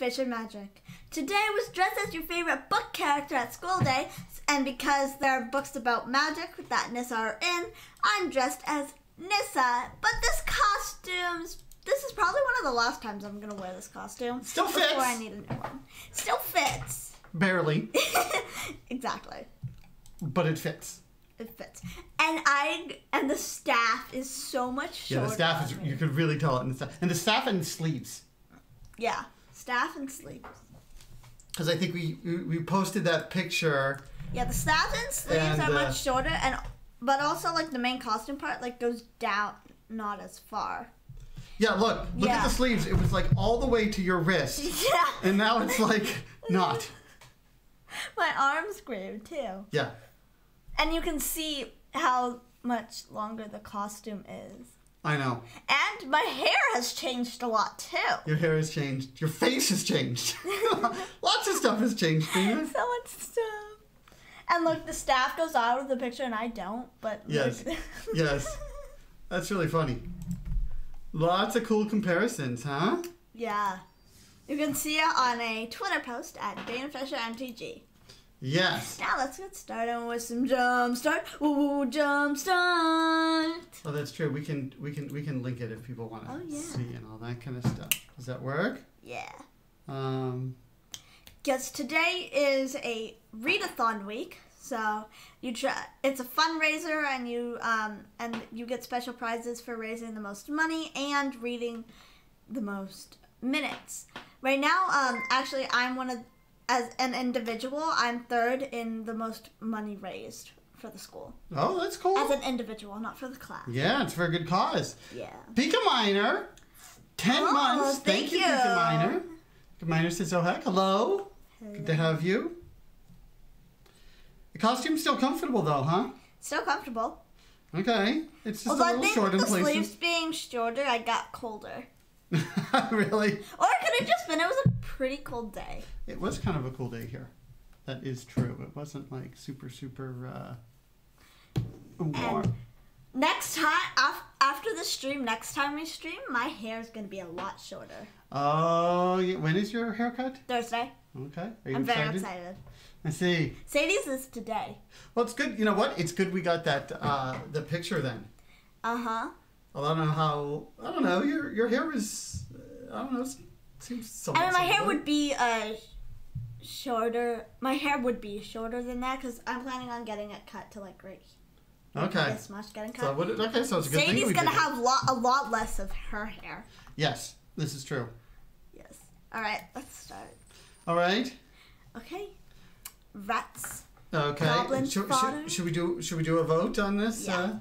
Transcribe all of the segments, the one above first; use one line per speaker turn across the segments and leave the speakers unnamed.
DanaFischerMTG. Today was dressed as your favorite book character at school day, and because there are books about magic that Nissa are in, I'm dressed as Nissa. But this is probably one of the last times I'm gonna wear this costume.
Still fits.
Before I need a new one. Still fits.
Barely.
Exactly.
But it fits.
It fits. And the staff is so much shorter.
Yeah, the staff is, you could really tell it in the staff. And the staff and sleeves.
Yeah, staff and sleeves.
Because I think we posted that picture.
Yeah, the staff and sleeves are much shorter, but also like the main costume part like goes down, not as far.
Yeah, look at the sleeves. It was like all the way to your wrist.
Yeah.
And now it's like not.
My arms grew too.
Yeah.
And you can see how much longer the costume is. I know. And my hair has changed a lot too.
Your hair has changed. Your face has changed. Lots of stuff has changed, Dana.
So much stuff. And look, the staff goes out of the picture and I don't, but
yes. Yes. That's really funny. Lots of cool comparisons, huh?
Yeah. You can see it on a Twitter post at DanaFischerMTG.
Yes.
Now let's get started with some Jumpstart. Ooh, Jumpstart.
Oh, that's true. We can link it if people want to see and all that kind of stuff. Does that work?
Yeah.
Guess
today is a readathon week, so it's a fundraiser, and you get special prizes for raising the most money and reading the most minutes. Right now, actually, as an individual, I'm third in the most money raised for the school.
Oh, that's cool.
As an individual, not for the class.
Yeah, it's for a good cause.
Yeah.
Pika Miner, 10 months. Thank you, Pika Miner. Pika Miner says, oh heck, hello. Good to have you. The costume's still comfortable though, huh?
Still comfortable.
Okay. It's just a little short in places.
The sleeves being shorter, I got colder.
Really?
Or it could have just been, it was a pretty cold day.
It was kind of a cool day here. That is true. It wasn't like super warm.
And next time, after the stream, next time we stream, my hair is going to be a lot shorter.
Oh, when is your haircut?
Thursday.
Okay. Are you
I'm
excited?
very excited.
I see.
Sadie's is today.
Well, it's good. You know what? It's good we got that the picture then.
Uh-huh.
Well, I don't know. Your hair is, I don't know, seems so.
I mean, my hair would be shorter. My hair would be shorter than that because I'm planning on getting it cut to like right here.
Okay.
This much getting cut.
So so it's a good thing.
Sadie's gonna have a lot less of her hair.
Yes, this is true.
Yes. All right, let's start.
All right.
Okay. Rats.
Okay.
Goblin fodder.
Should we do a vote on this?
Yeah.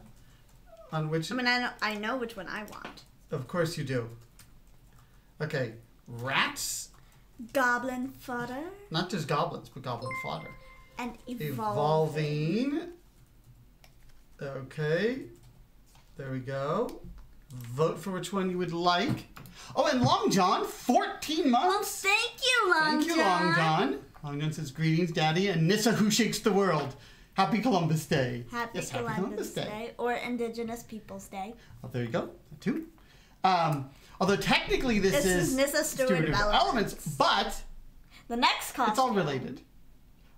On which?
I mean, I know which one I want.
Of course you do. Okay, rats.
Goblin fodder.
Not just goblins, but goblin fodder.
And
evolving. Okay. There we go. Vote for which one you would like. Oh, and Long John, 14 months.
Oh, thank you, Long John.
Thank you, Long John. Long John says, greetings, Daddy, and Nissa who shakes the world. Happy Columbus Day.
Happy Columbus Day. Or Indigenous Peoples Day.
Oh, there you go. Too. Although technically this is
Nissa Steward of
Elements, but
the next costume.
It's all related.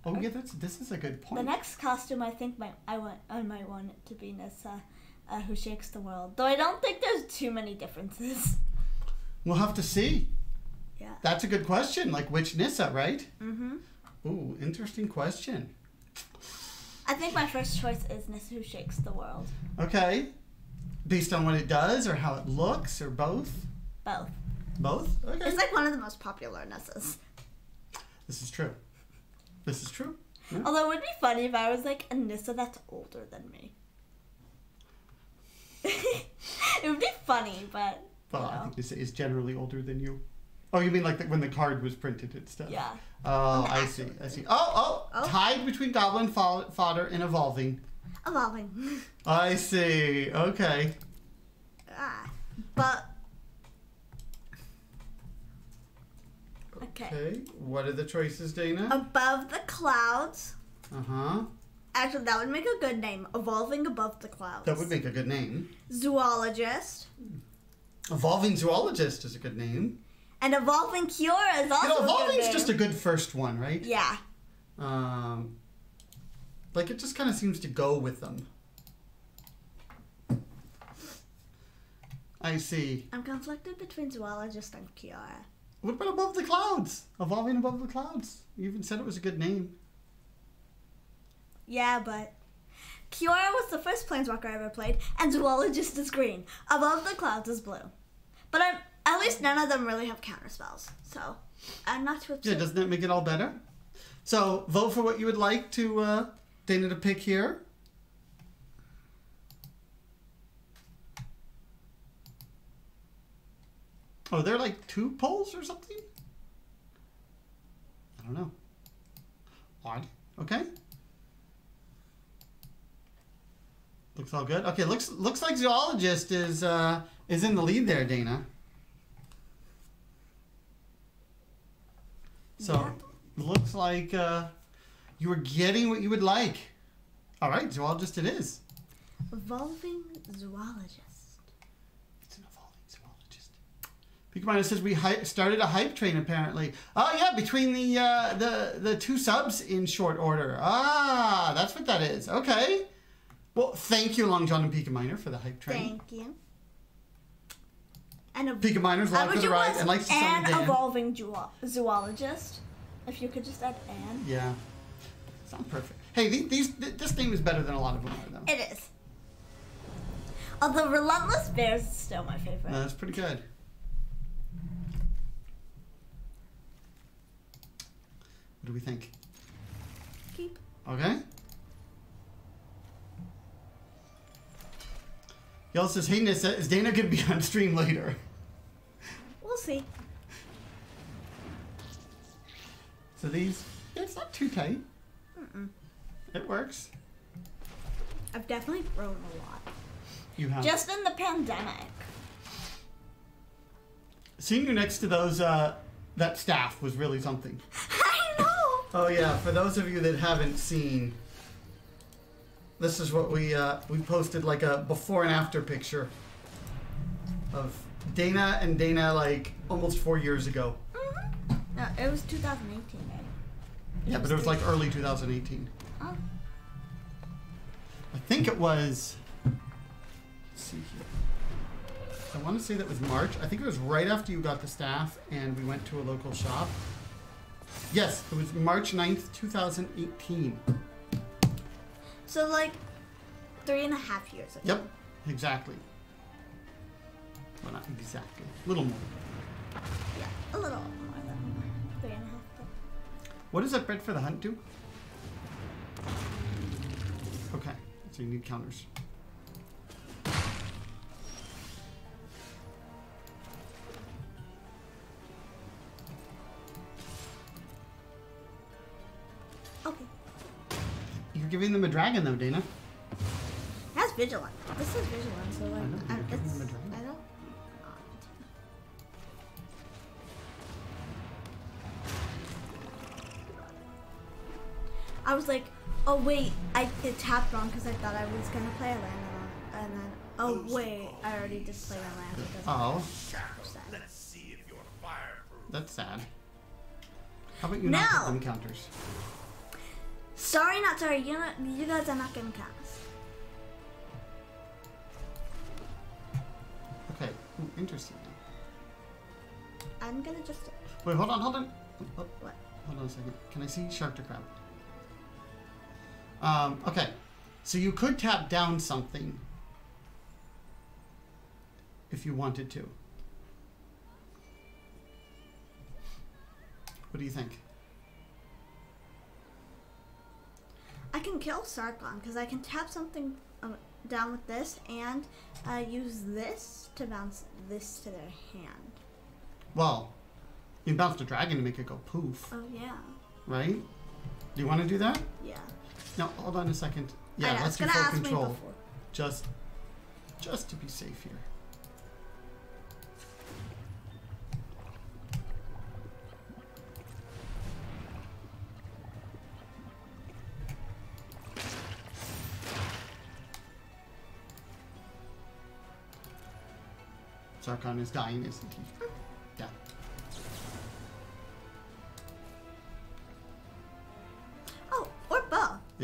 Oh yeah, this is a good point.
The next costume I think I might want it to be Nissa, who shakes the world. Though I don't think there's too many differences.
We'll have to see.
Yeah.
That's a good question. Like which Nissa, right?
Mm-hmm.
Ooh, interesting question.
I think my first choice is Nissa who shakes the world.
Okay. Based on what it does or how it looks or both?
Both.
Both? Okay.
It's like one of the most popular Nissas. This
is true. This is true. Yeah.
Although it would be funny if I was like a Nissa that's older than me. It would be funny, but...
Well, I think Nissa is generally older than you. Oh, you mean like when the card was printed and stuff?
Yeah.
Oh, I see. Oh, tied between Goblin Fodder and Evolving.
Evolving.
I see. Okay.
But... Okay.
What are the choices, Dana?
Above the Clouds.
Uh-huh.
Actually, that would make a good name. Evolving Above the Clouds.
That would make a good name.
Zoologist.
Evolving Zoologist is a good name.
And Evolving Kiora is also
Evolving's just a good first one, right?
Yeah.
Like, it just kind of seems to go with them. I see.
I'm conflicted between Zoologist and Kiora.
What about Above the Clouds? Evolving Above the Clouds. You even said it was a good name.
Yeah, but Kiora was the first Planeswalker I ever played, and Zoologist is green. Above the Clouds is blue. But at least none of them really have counter spells, so I'm not too upset.
Yeah, doesn't that make it all better? So, vote for what you would like to Dana to pick here. Oh, there are like 2 polls or something? I don't know. Odd. Okay. Looks all good. Okay, looks like Zoologist is in the lead there, Dana. So,
yeah.
Looks like you were getting what you would like. All right, Zoologist it is.
Evolving Zoologist.
It's an evolving Zoologist. Peakaminer says we started a hype train apparently. Oh yeah, between the 2 subs in short order. Ah, that's what that is. Okay. Well, thank you, Long John and Peakaminer, for the hype train.
Thank you. And
Peakaminer's live for the ride and likes to summon Dan.
Evolving Zoologist. If you could just add "and."
Yeah. It's not perfect. Hey, this name is better than a lot of them are, though.
It is. Although Relentless Bears is still my favorite.
No, that's pretty good. What do we think?
Keep.
Okay. Y'all says, hey Nissa, is Dana going to be on stream later?
We'll see.
So these, yeah, it's not too tight.
Mm-mm.
It works.
I've definitely grown a lot.
You have.
Just in the pandemic.
Seeing you next to those, that staff was really something.
I know!
Oh yeah, for those of you that haven't seen, this is what we posted, like a before and after picture of Dana and Dana like almost 4 years ago.
Mm-hmm. No, it was 2018, right?
Yeah, but it was like early 2018.
Oh.
I think it was, let's see here. I want to say that was March. I think it was right after you got the staff and we went to a local shop. Yes, it was March 9th, 2018.
So like 3.5 years ago.
Yep, exactly. Well, not exactly. A little more.
Yeah, a little more than 3.5.
What does that bread for the hunt do? Okay, so you need counters.
Okay.
You're giving them a dragon though, Dana.
It has Vigilant. This is Vigilant, so like,
I know, you're giving
it's,
them a dragon.
I don't. I was like, oh wait, it tapped wrong because I thought I was gonna play a land and then, oh wait, I already just played a land.
Oh,
Let's see if you're fireproof.
that's sad. How about you not put
No.
them counters?
Sorry, not sorry. You guys are not getting cast.
Okay, ooh, interesting.
I'm gonna just.
Wait, hold on. Oh,
What?
hold on a second. Can I see Shark to Crab? Okay, so you could tap down something if you wanted to. What do you think?
I can kill Sarkon because I can tap something down with this and use this to bounce this to their hand.
Well, you can bounce the dragon to make it go poof,
Oh yeah.
right? Do you want to do that?
Yeah.
No, hold on a second.
I
Yeah,
know,
let's
it's
do
gonna
full
ask me
control.
before.
Just to be safe here. Sarkon is dying, isn't he? Yeah.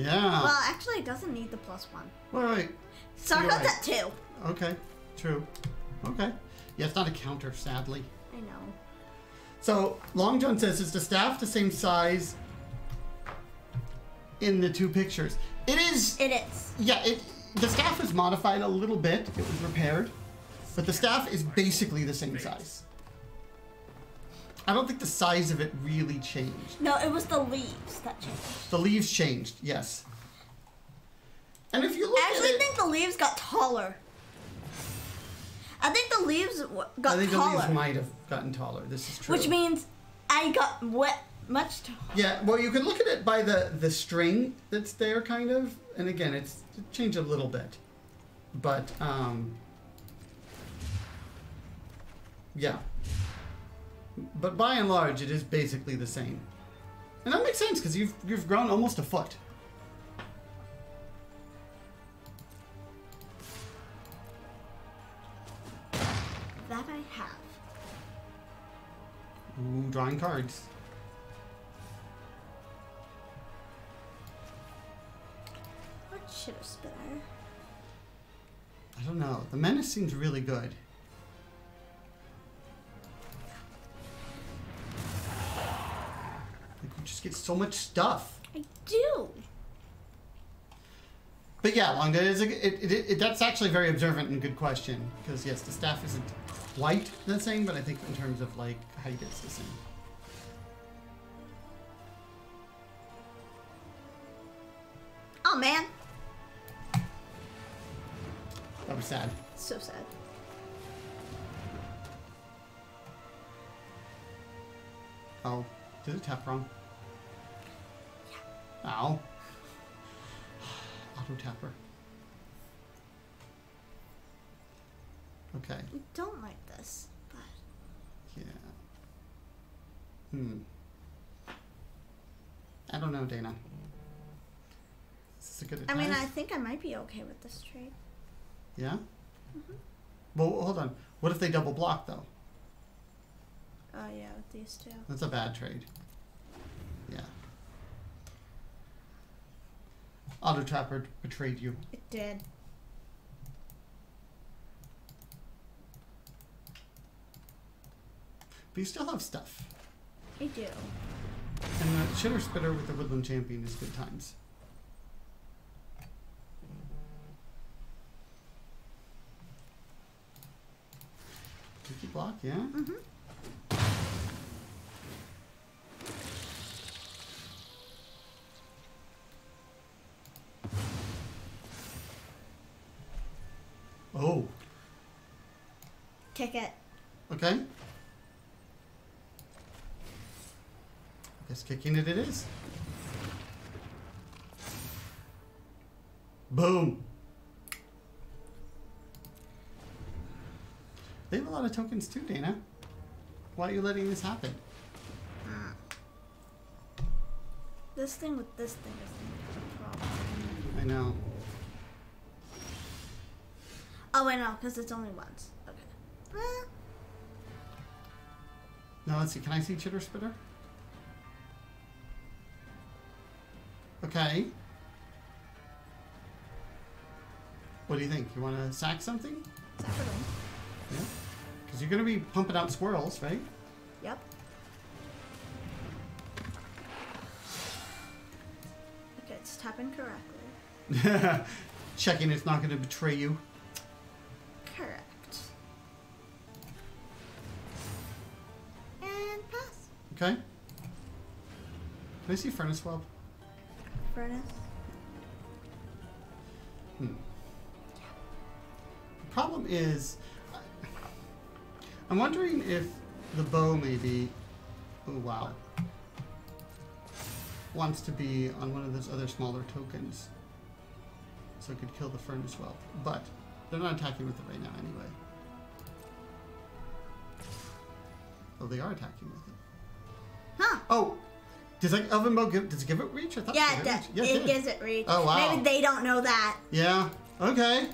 Yeah.
Well, actually, it doesn't need the +1.
Wait.
Starcraft's
right.
at 2.
Okay. True. Okay. Yeah, it's not a counter, sadly.
I know.
So, Long John says, is the staff the same size in the 2 pictures? It is.
It is.
Yeah, the staff is modified a little bit. It was repaired. But the staff is basically the same size. I don't think the size of it really changed.
No, it was the leaves that changed.
The leaves changed, yes. And if you look
I actually
at it,
think the leaves got taller. I think the leaves got taller.
I think the leaves might have gotten taller. This is true.
Which means I got much taller.
Yeah, well, you can look at it by the string that's there, kind of. And again, it changed a little bit. But, yeah. But by and large, it is basically the same. And that makes sense, because you've grown almost a foot.
That I have.
Ooh, drawing cards.
What shitter spinner?
I don't know. The Menace seems really good. Like, you just get so much stuff.
I do.
But yeah, Long that's actually a very observant and good question. Because yes, the staff isn't quite the same, but I think in terms of like height, it's the same.
Oh man.
That was sad.
So sad.
Oh, did it tap wrong? Ow. Auto tapper. Okay.
I don't like this, but
Yeah. I don't know, Dana. Is this a good
I mean,
advice?
I think I might be okay with this trade.
Yeah? Well, hold on. What if they double block, though?
Oh yeah, with these two.
That's a bad trade. Yeah. Auto Trapper betrayed you.
It did.
But you still have stuff.
I do.
And the Shitter Spitter with the Woodland Champion is good times. Tricky block, yeah?
Mm-hmm.
Oh,
Kick it.
okay. Guess kicking it is. Boom. They have a lot of tokens too, Dana. Why are you letting this happen?
This thing with this thing is the problem.
I know.
Oh wait, no, because it's only once. Okay.
Now let's see. Can I see Chitter Spitter? Okay. What do you think? You want to sack something?
Separately.
Yeah. Because you're going to be pumping out squirrels, right?
Yep. Okay, it's tapping correctly.
Checking it's not going to betray you.
Correct. And pass.
Okay. Can I see Furnace Web?
Furnace.
The problem is, I'm wondering if the bow maybe, oh wow, wants to be on one of those other smaller tokens, so it could kill the Furnace Whelp. But they're not attacking with it right now anyway. Oh, they are attacking with it.
Huh.
Oh, does like Elven Bow does it give it reach? I thought
Yeah,
it
it,
gave
does.
reach. Yeah,
It
did.
gives it reach.
Oh, wow.
Maybe they don't know that.
Yeah. Okay.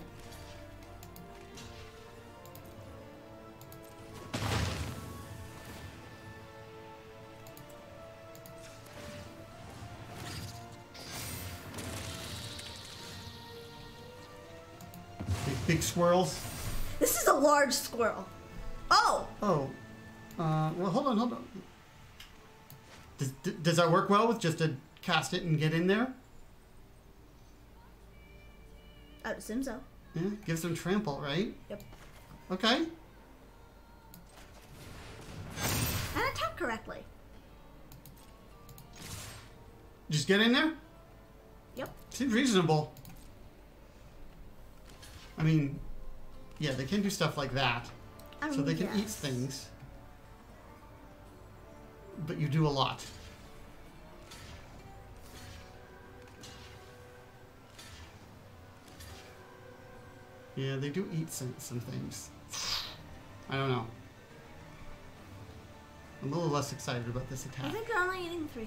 Big swirls.
This is a large squirrel. Oh!
Oh. Well, hold on. Does that work well with just to cast it and get in there?
I would assume so.
Yeah, gives them trample, right?
Yep.
Okay.
And attack correctly.
Just get in there?
Yep.
Seems reasonable. I mean, yeah, they can do stuff like that. So they can eat things. But you do a lot. Yeah, they do eat some things. I don't know. I'm a little less excited about this
I
attack.
think they're only eating 3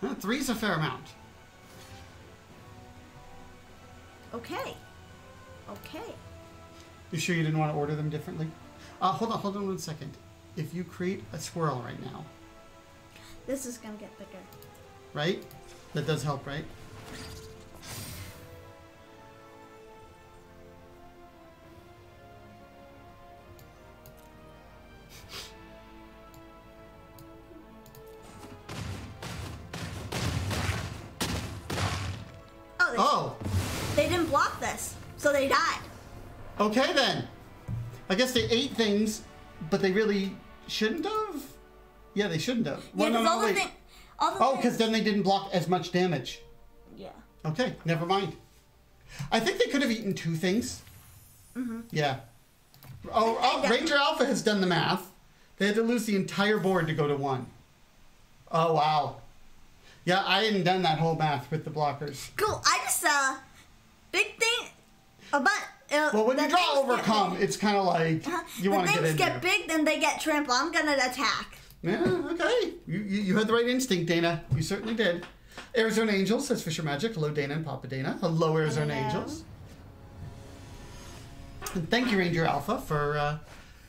things.
3's a fair amount.
Okay. Okay.
You sure you didn't want to order them differently? Hold on 1 second. If you create a swirl right now,
This is gonna get bigger.
right? That does help, right? Oh!
They didn't block this, so they died.
Okay then. I guess they ate things, but they really shouldn't have? Yeah, they shouldn't have.
Yeah, because all the
wait.
things...
Oh, because then they didn't block as much damage.
Yeah.
Okay, never mind. I think they could have eaten 2 things.
Mm-hmm.
Yeah. Oh, Ranger Alpha has done the math. They had to lose the entire board to go to 1. Oh, wow. Yeah, I hadn't done that whole math with the blockers.
Cool. I just, big thing about...
Well, when you draw Overcome, it's kind of like you want to get in
things
there.
get big, then they get trampled. I'm gonna attack.
Yeah, okay. You had the right instinct, Dana. You certainly did. Arizona Angels says Fisher Magic. Hello, Dana and Papa Dana. Hello, Arizona
Hello.
Angels. And thank you, Ranger Alpha, for...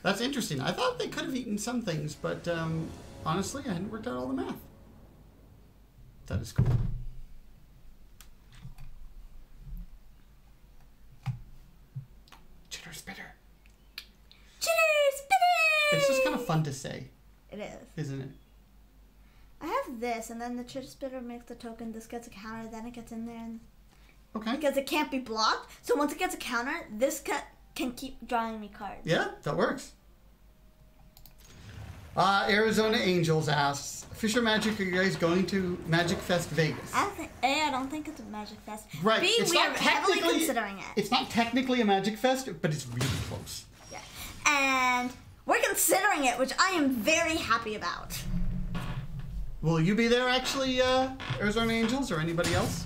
that's interesting. I thought they could have eaten some things, but honestly, I hadn't worked out all the math. That is cool. Chitter spitter.
Chitter spitter!
It's just kind of fun to say,
It is.
isn't it?
I have this, and then the chitter spitter makes the token. This gets a counter, then it gets in there, and
Okay.
because it can't be blocked. So once it gets a counter, this can keep drawing me cards.
Yeah, that works. Arizona Angels asks, Fisher Magic, are you guys going to Magic Fest Vegas?
I don't think it's a Magic Fest.
Right.
B,
It's
we
not
are heavily
technically-
considering it.
It's not technically a Magic Fest, but it's really close.
Yeah. And we're considering it, which I am very happy about.
Will you be there, actually, Arizona Angels, or anybody else?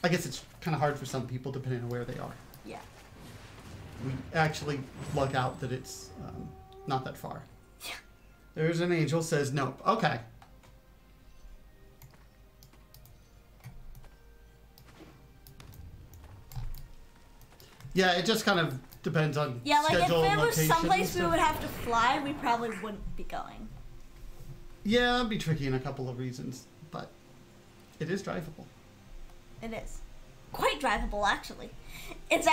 I guess it's kind of hard for some people, depending on where they are.
Yeah.
We actually luck out that it's not that far.
Yeah.
There's an angel says nope. Okay. Yeah, it just kind of depends on
Yeah, like if
schedule and
it was
location
someplace
and
we
stuff.
would have to fly, we probably wouldn't be going.
Yeah, it'd be tricky in a couple of reasons, but it is drivable.
It is. Quite drivable, actually. It's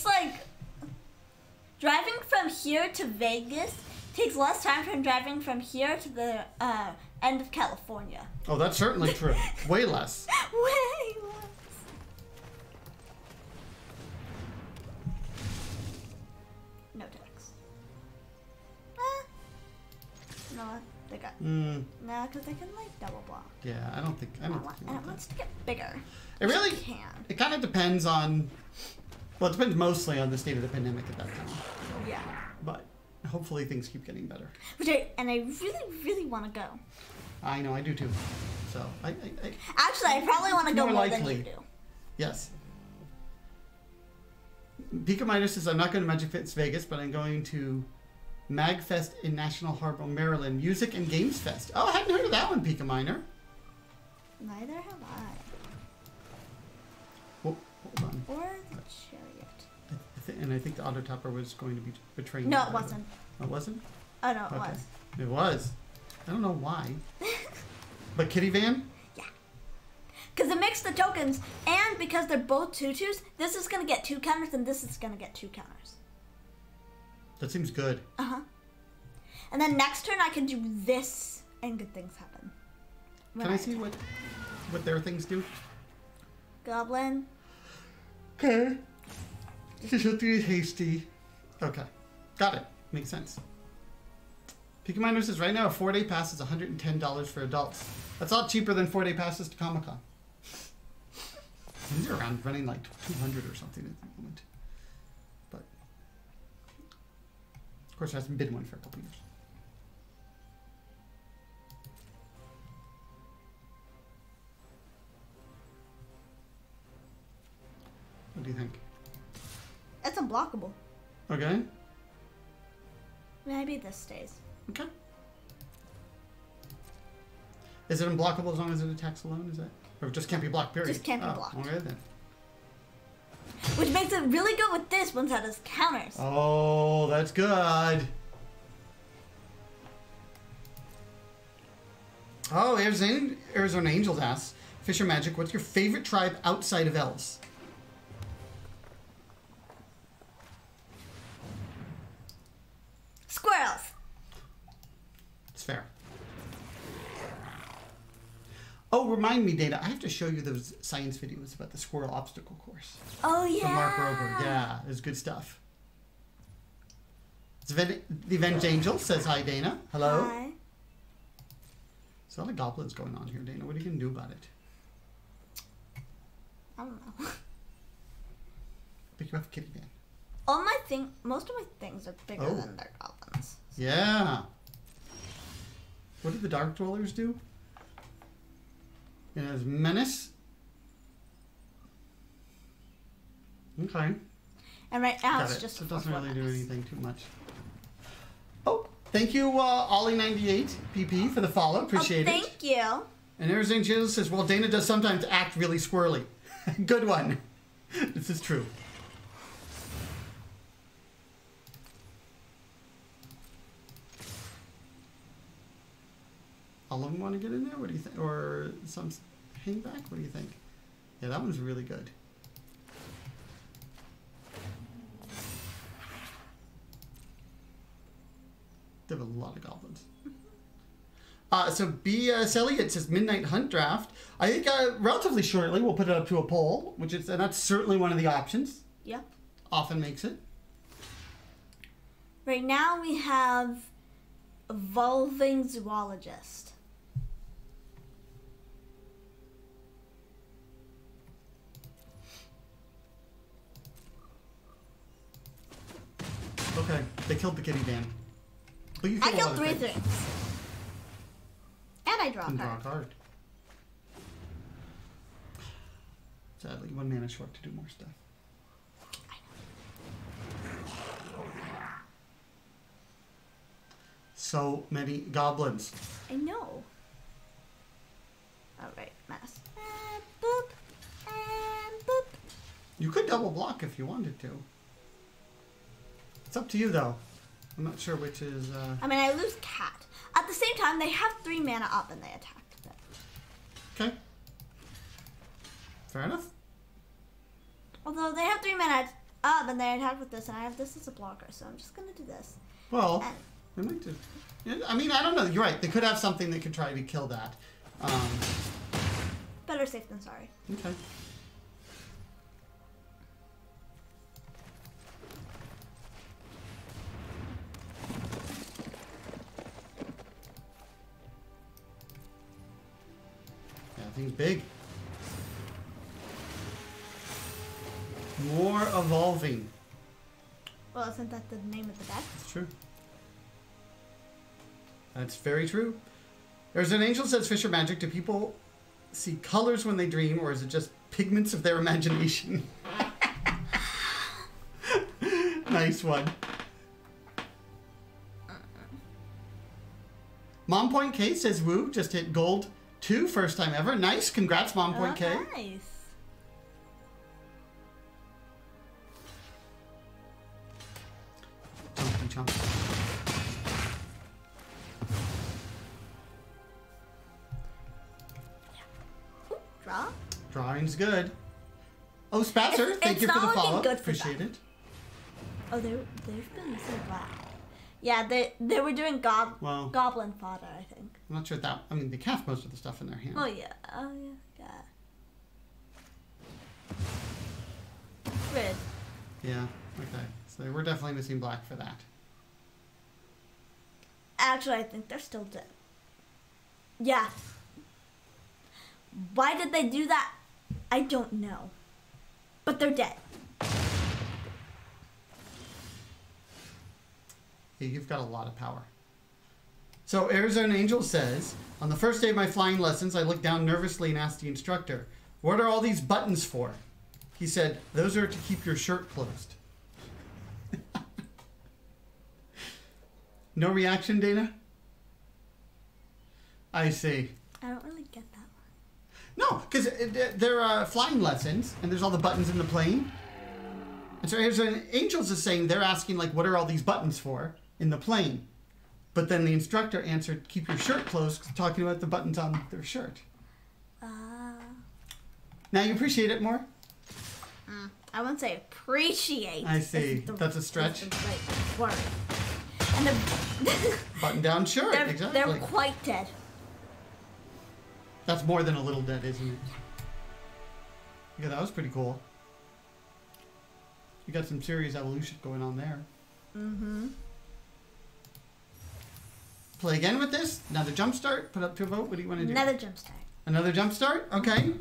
like driving from here to Vegas takes less time than driving from here to the end of California.
Oh, that's certainly true. Way less.
Way less. No text. No, they got no, because they can like double block.
Yeah, I don't think. I don't think.
And it wants to get bigger.
It really
can.
It kind of depends on. Well, it depends mostly on the state of the pandemic at that time.
Yeah.
But hopefully things keep getting better.
I really, really want to go.
I know, I do too. So
Actually, I probably want to go
More
more than
likely.
you do.
Yes. Pika Minor says I'm not going to Magic Fest Vegas, but I'm going to MagFest in National Harbor, Maryland. Music and Games Fest. Oh, I hadn't heard of that one, Pika Minor.
Neither have I.
Hold on.
Or the Chariot.
And I think the Auto Topper was going to be betraying.
No,
me,
it
by the way.
wasn't.
Oh, it wasn't?
Oh, no, it
Okay.
was.
It was. I don't know why. But Kitty Van?
Yeah. Because it makes the tokens, and because they're both 2/2s, this is going to get 2 counters, and this is going to get 2 counters.
That seems good.
Uh-huh. And then next turn, I can do this, and good things happen.
Can I see what their things do?
Goblin.
Okay. Just 3 hasty. Okay. Got it. Makes sense. Peaky Miner says right now a 4-day pass is $110 for adults. That's a lot cheaper than 4-day passes to Comic-Con. These are around running like 200 or something at the moment. But of course, there hasn't been one for a couple years. What do you think?
It's unblockable.
Okay.
Maybe this stays.
Okay. Is it unblockable as long as it attacks alone? Is that, or it just can't be blocked? Period.
Just can't be blocked.
Okay then.
Which makes it really good with this once that has counters.
Oh, that's good. Oh, Arizona Angels asks, FischerMTG, what's your favorite tribe outside of elves?
Squirrels.
It's fair. Oh, remind me, Dana, I have to show you those science videos about the squirrel obstacle course.
Oh, yeah.
From Mark Rober. Yeah, it's good stuff. The Avenged Angel says hi, Dana. Hello.
Hi.
There's a lot of goblins going on here, Dana. What are you going to do about it?
I don't know.
Pick you up a kitty man.
Most of my things are bigger than their goblins. So.
Yeah. What did the Dark Dwellers do? It has Menace. Okay.
And right now
Got
it's
it.
just
So it doesn't really do
Menace.
anything too much. Oh, thank you, Ollie98 PP for the follow. Appreciate it.
Thank you.
And Arizona Jill says, well, Dana does sometimes act really squirrely. Good one. This is true. All of them want to get in there? What do you think? Or some hang back? What do you think? Yeah, that one's really good. They have a lot of goblins. So B.S. Elliott says Midnight Hunt draft. I think relatively shortly we'll put it up to a poll, and that's certainly one of the options.
Yeah.
Often makes it.
Right now we have Evolving Zoologist.
Okay, they killed the kitty man. But you
I
killed a lot
killed
of
3
things.
things. And I draw a
And draw a
card.
card. Sadly, 1 mana short to do more stuff. So many goblins.
I know. Alright, mass. And boop. And boop.
You could double block if you wanted to. It's up to you, though. I'm not sure which is...
I mean, I lose cat. At the same time, they have 3 mana up and they attacked with it.
Okay. Fair enough.
Although they have 3 mana up and they attacked with this, and I have this as a blocker, so I'm just gonna do this.
Well,
And
they might do... Yeah, I mean, I don't know. You're right. They could have something that could try to kill that.
better safe than sorry.
Okay. Yeah, thing's big. More evolving.
Well, isn't that the name of the deck?
That's true. That's very true. There's an angel says FischerMTG. Do people see colors when they dream, or is it just pigments of their imagination? Nice one. Mom Point K says woo, just hit gold 2, first time ever. Nice, congrats Mom Point K.
Nice.
Chunky chunk.
Ooh, draw.
Drawing's good. Oh, Spatzer, thank you for the follow. Appreciate it.
Oh, they've been missing black. Yeah, they were doing goblin fodder, I think.
I'm not sure that. I mean, they cast most of the stuff in their hand.
Oh yeah. Oh yeah. Red.
Yeah. Okay. So we're definitely missing black for that.
Actually, I think they're still dead. Yeah. Why did they do that? I don't know. But they're dead.
Yeah, you've got a lot of power. So Arizona Angel says, on the first day of my flying lessons, I looked down nervously and asked the instructor, what are all these buttons for? He said, those are to keep your shirt closed. No reaction, Dana? I see.
I don't really get that one.
No, because they're flying lessons, and there's all the buttons in the plane. And so Arizona Angels is saying, they're asking, like, what are all these buttons for in the plane? But then the instructor answered, keep your shirt closed, talking about the buttons on their shirt. Now you appreciate it more?
I wouldn't say appreciate.
I see. That's a stretch.
Word. And
button down shirt, exactly.
They're quite dead.
That's more than a little dead, isn't it? Yeah, that was pretty cool. You got some serious evolution going on there. Mm-hmm. Play again with this? Another Jumpstart? Put up to a vote? What do you want to do?
Another Jumpstart.
Another Jumpstart? Okay.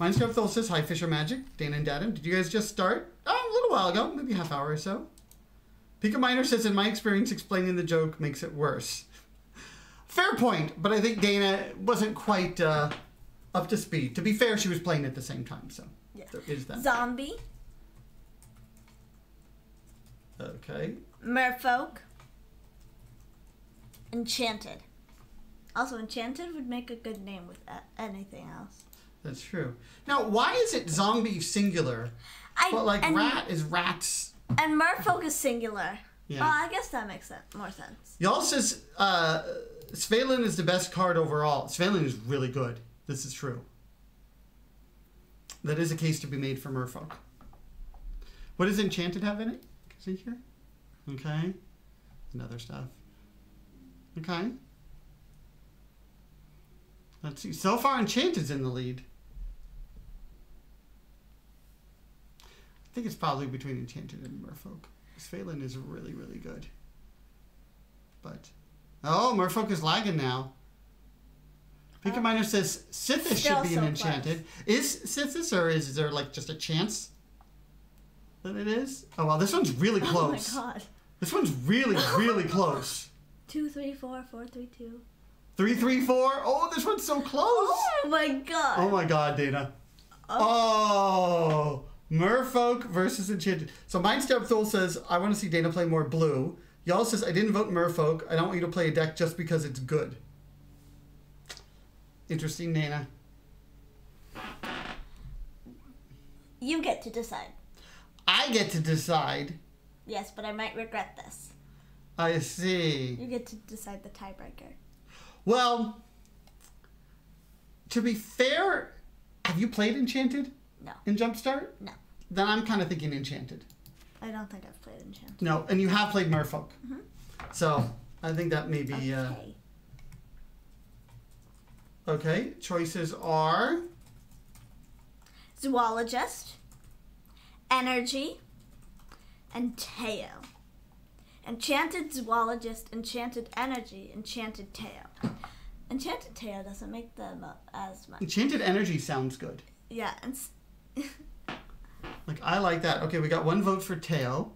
Mindscope Thol says, hi, FischerMTG, Dana and Dadim. Did you guys just start? Oh, a little while ago. Maybe a half hour or so. Pika Miner says, in my experience, explaining the joke makes it worse. Fair point, but I think Dana wasn't quite up to speed. To be fair, she was playing at the same time, so yeah. There is that.
Zombie.
Okay.
Merfolk. Enchanted. Also, Enchanted would make a good name with anything else.
That's true. Now, why is it zombie singular? But like rat is rats.
And Merfolk is singular.
Yeah.
Well, I guess that makes more sense.
Y'all says Svalin is the best card overall. Svalin is really good. This is true. That is a case to be made for Merfolk. What does Enchanted have in it? See here? Okay. And other stuff. Okay. Let's see. So far, Enchanted's in the lead. I think it's probably between Enchanted and Merfolk. Svalin is really, really good. But... oh, Merfolk is lagging now. Pika Miner says Sithis should be an Enchanted. Close. Is Sithis, or is there like just a chance that it is? Oh, well, this one's really close.
Oh my god.
This one's really, really close.
2, 3, 4, 4, 3, 2.
3, 3, 4. Oh, this one's so close.
Oh my god.
Oh my god, Dana. Oh. Merfolk versus Enchanted. So Mindstep Thol says, I want to see Dana play more blue. Y'all says, I didn't vote Merfolk. I don't want you to play a deck just because it's good. Interesting, Dana.
You get to decide.
I get to decide.
Yes, but I might regret this.
I see.
You get to decide the tiebreaker.
Well, to be fair, have you played Enchanted?
No.
In Jumpstart?
No.
Then I'm kind of thinking Enchanted.
I don't think I've played Enchanted.
No, and you have played Merfolk.
Mm-hmm.
So, I think that may be...
okay.
Okay, choices are...
Zoologist, Energy, and Teo. Enchanted Zoologist, Enchanted Energy, Enchanted Teo. Enchanted Teo doesn't make them as much.
Enchanted Energy sounds good.
Yeah, and...
like, I like that. Okay, we got one vote for Teo.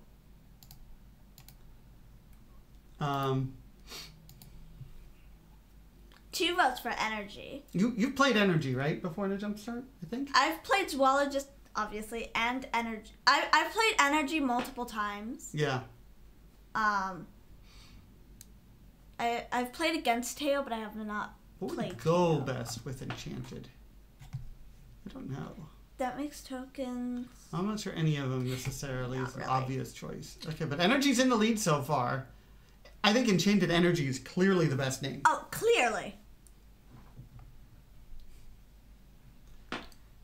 2 votes for Energy.
You've played Energy, right? Before in a Jumpstart, I think?
I've played Zoologist, obviously, and Energy. I've played Energy multiple times.
Yeah.
I've played against Teo, but I have not played
would go
Teo.
best with Enchanted? I don't know.
That makes tokens.
I'm not sure any of them necessarily is an
really.
obvious choice. Okay, but Energy's in the lead so far. I think Enchanted Energy is clearly the best name.
Oh, clearly.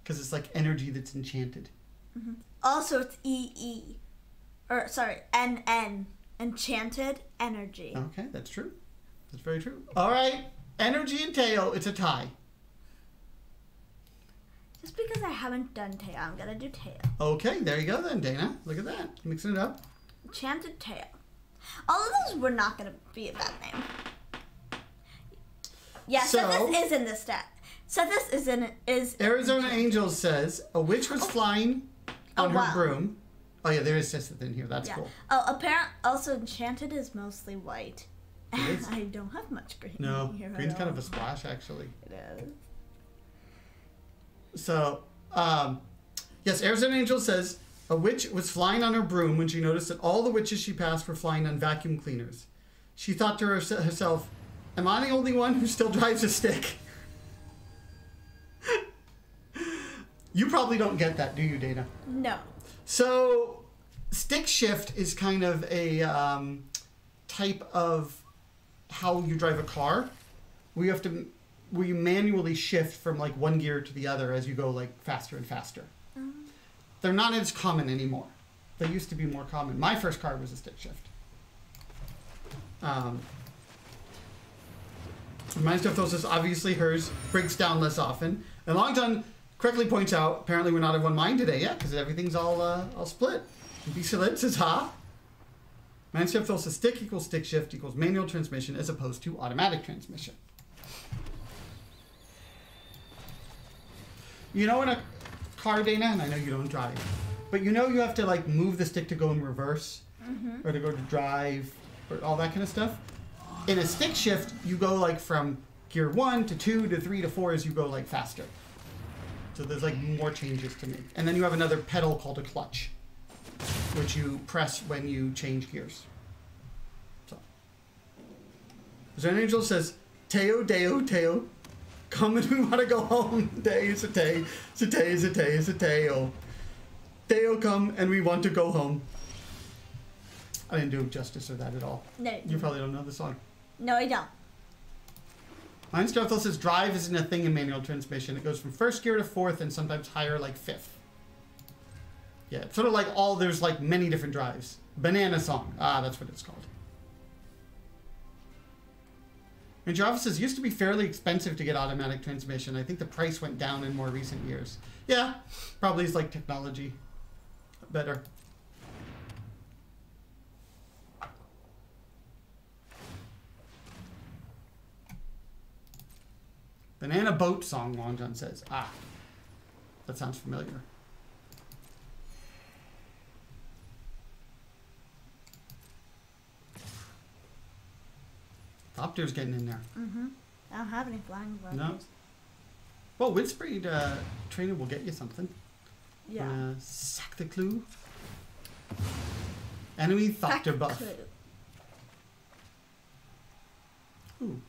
Because it's like energy that's enchanted.
Also, it's EE. Or, sorry, NN. Enchanted energy.
Okay, that's true. That's very true. All right. Energy and Teo. It's a tie.
Just because I haven't done Teo, I'm going to do Teo.
Okay, there you go then, Dana. Look at that. Mixing it up.
Enchanted Teo. All of those were not going to be a bad name. Yeah,
So-
Sethis is in this stat. Sethis is
Arizona Angels says a witch was flying on her
wow.
broom. Oh yeah, there is Sethis in here. That's
Yeah.
cool.
Oh, also Enchanted is mostly white.
It is?
I don't have much green
No,
here.
green's
at
kind of
all.
a splash actually.
It is.
So, yes, Arizona Angel says a witch was flying on her broom when she noticed that all the witches she passed were flying on vacuum cleaners. She thought to herself, "Am I the only one who still drives a stick?" You probably don't get that, do you, Dana?
No.
So, stick shift is kind of a type of how you drive a car. We manually shift from like one gear to the other as you go like faster and faster. They're not as common anymore. They used to be more common. My first car was a stick shift. My stuff though says obviously hers breaks down less often. And Long John correctly points out apparently we're not of one mind today, yeah, because everything's all split. Bisalit says ha. Manstuff though says stick equals stick shift equals manual transmission as opposed to automatic transmission. You know in a car, Dana, and I know you don't drive, but you know you have to like move the stick to go in reverse or to go to drive or all that kind of stuff. In a stick shift, you go like from gear 1 to 2 to 3 to 4 as you go like faster. So there's like more changes to make. And then you have another pedal called a clutch, which you press when you change gears. So. Zen Angel says, Teo, Deo, Teo. Come and we want to go home. Day is a day. It's a day, is a day, is a Teo. Teo, come and we want to go home. I didn't do justice to that at all.
No.
You probably don't know the song.
No, I don't.
Mindstarfel says drive isn't a thing in manual transmission. It goes from first gear to fourth and sometimes higher like fifth. Yeah, it's sort of like there's like many different drives. Banana song. Ah, that's what it's called. And Java says used to be fairly expensive to get automatic transmission. I think the price went down in more recent years. Yeah, probably is like technology better. Banana boat song, Long John says. Ah, that sounds familiar. Thopter's getting in there.
I don't have any flying buttons.
No. Well, Windspeed trainer will get you something.
Yeah.
Sack the clue. Enemy Thopter buff.
Clue.
Ooh.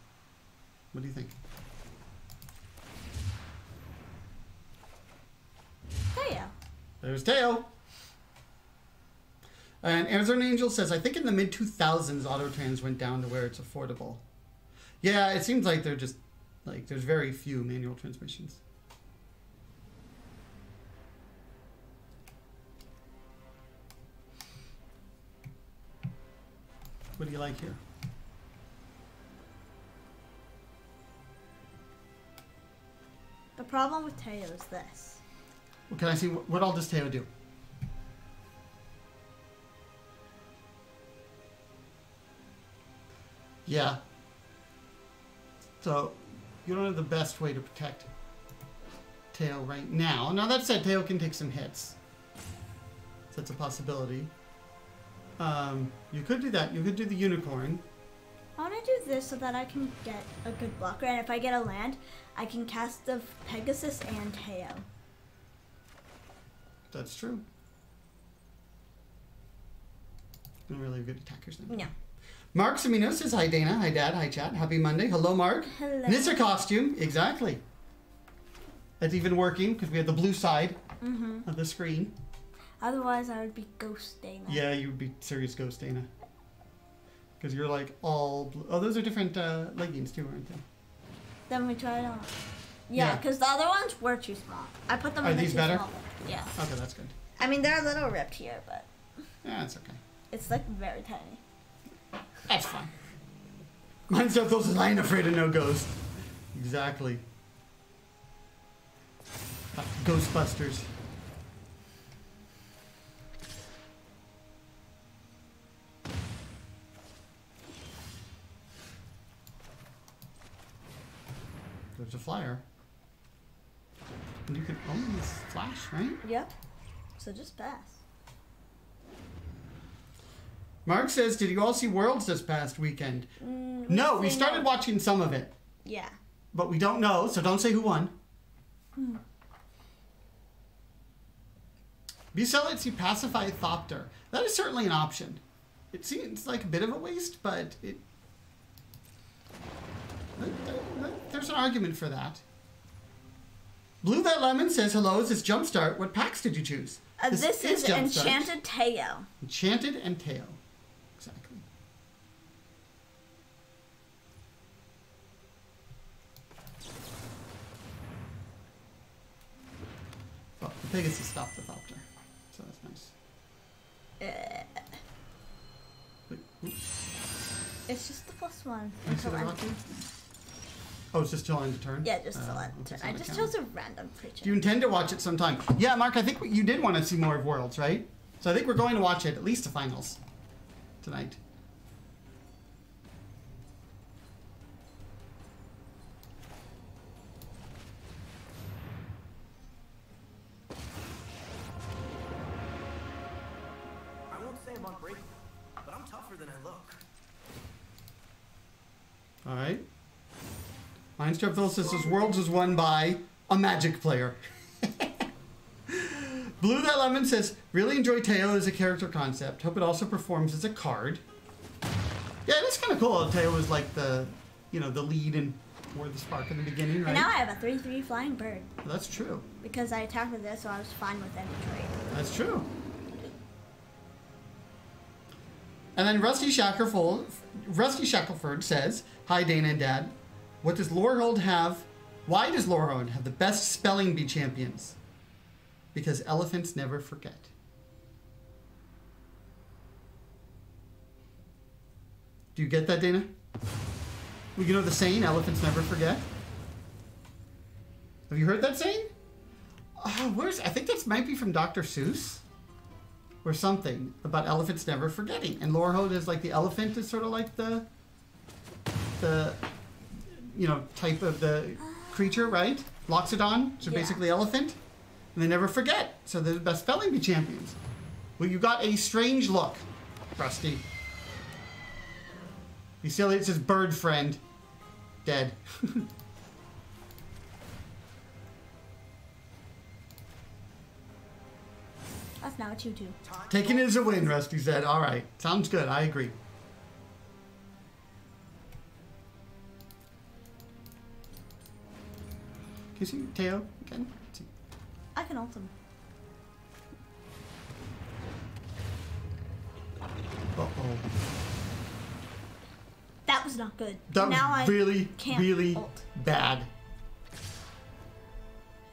What do you think?
Teo.
There's Teo. And Arizona Angel says, I think in the mid-2000s, Autotrans went down to where it's affordable. Yeah, it seems like they're just, like, there's very few manual transmissions. What do you like here?
The problem with Teo is this.
Well, can I see, what all does Teo do? Yeah. So, you don't have the best way to protect Teo right now. Now, that said, Teo can take some hits. So that's a possibility. You could do that. You could do the unicorn.
I want to do this so that I can get a good blocker, and if I get a land, I can cast the Pegasus and Teo.
That's true. Not really good attackers then.
No.
Mark Samino says, hi Dana, hi Dad, hi chat, happy Monday. Hello Mark.
Hello.
Nissa costume, exactly. That's even working because we have the blue side of the screen.
Otherwise, I would be Ghost Dana.
Yeah, you would be serious Ghost Dana. Because you're like all blue. Oh, those are different leggings too, aren't they?
Then we try it on. Yeah, because the other ones were too small. I put them
Are
in the
these
too
better?
small one. Yeah.
Okay, that's good.
I mean, they're a little ripped here, but
Yeah, that's okay.
it's like very tiny.
That's fine. Mine's up those I ain't afraid of no ghost. Exactly. Ghostbusters. There's a flyer. And you can own this flash, right?
Yep. So just pass.
Mark says, did you all see Worlds this past weekend? No, we started watching some of it.
Yeah.
But we don't know, so don't say who won. Bucellets, you pacify Thopter. That is certainly an option. It seems like a bit of a waste, but it... There's an argument for that. Blue That Lemon says, hello, is this Jumpstart? What packs did you choose?
This is
Jumpstart.
Enchanted Teo.
Enchanted and Teo. Exactly. Well, the Pegasus stopped the Thopter, so that's nice. Wait, oops.
It's just the plus one.
Can you see the rocket? Oh, it's just till end of turn?
Yeah, just till end
okay,
turn.
so
I
that
just
counts.
chose a random creature.
Do you intend to watch it sometime? Yeah, Mark, I think you did want to see more of Worlds, right? So I think we're going to watch it, at least the finals, tonight.
I won't say I'm unbreakable, but I'm tougher than I look.
All right. Mindstrap Phil says Worlds is won by a Magic player. Blue That Lemon says, really enjoy Teo as a character concept. Hope it also performs as a card. Yeah, that's kind of cool. Teo is like the, you know, the lead and War the Spark in the beginning, right?
And now I have a 3/3 flying bird.
That's true.
Because I attacked with this, so I was fine with any trade.
That's true. And then Rusty Shackelford says, hi Dana and Dad. What does Lorehold have? Why does Lorehold have the best spelling bee champions? Because elephants never forget. Do you get that, Dana? Well, you know the saying, elephants never forget? Have you heard that saying? Oh, I think that might be from Dr. Seuss. Or something about elephants never forgetting. And Lorehold is like the elephant is sort of like the you know, type of the creature, right? Loxodon, so
Yeah.
basically elephant. And they never forget. So they're the best spelling bee champions. Well, you got a strange look, Rusty. You see, it says bird friend. Dead.
That's not what you do.
Taking it as a win, Rusty said. All right. Sounds good. I agree. Can you see Teo again? See.
I can ult him.
Uh-oh.
That was not good.
That
now
was
I
really,
can't
really
ult.
bad.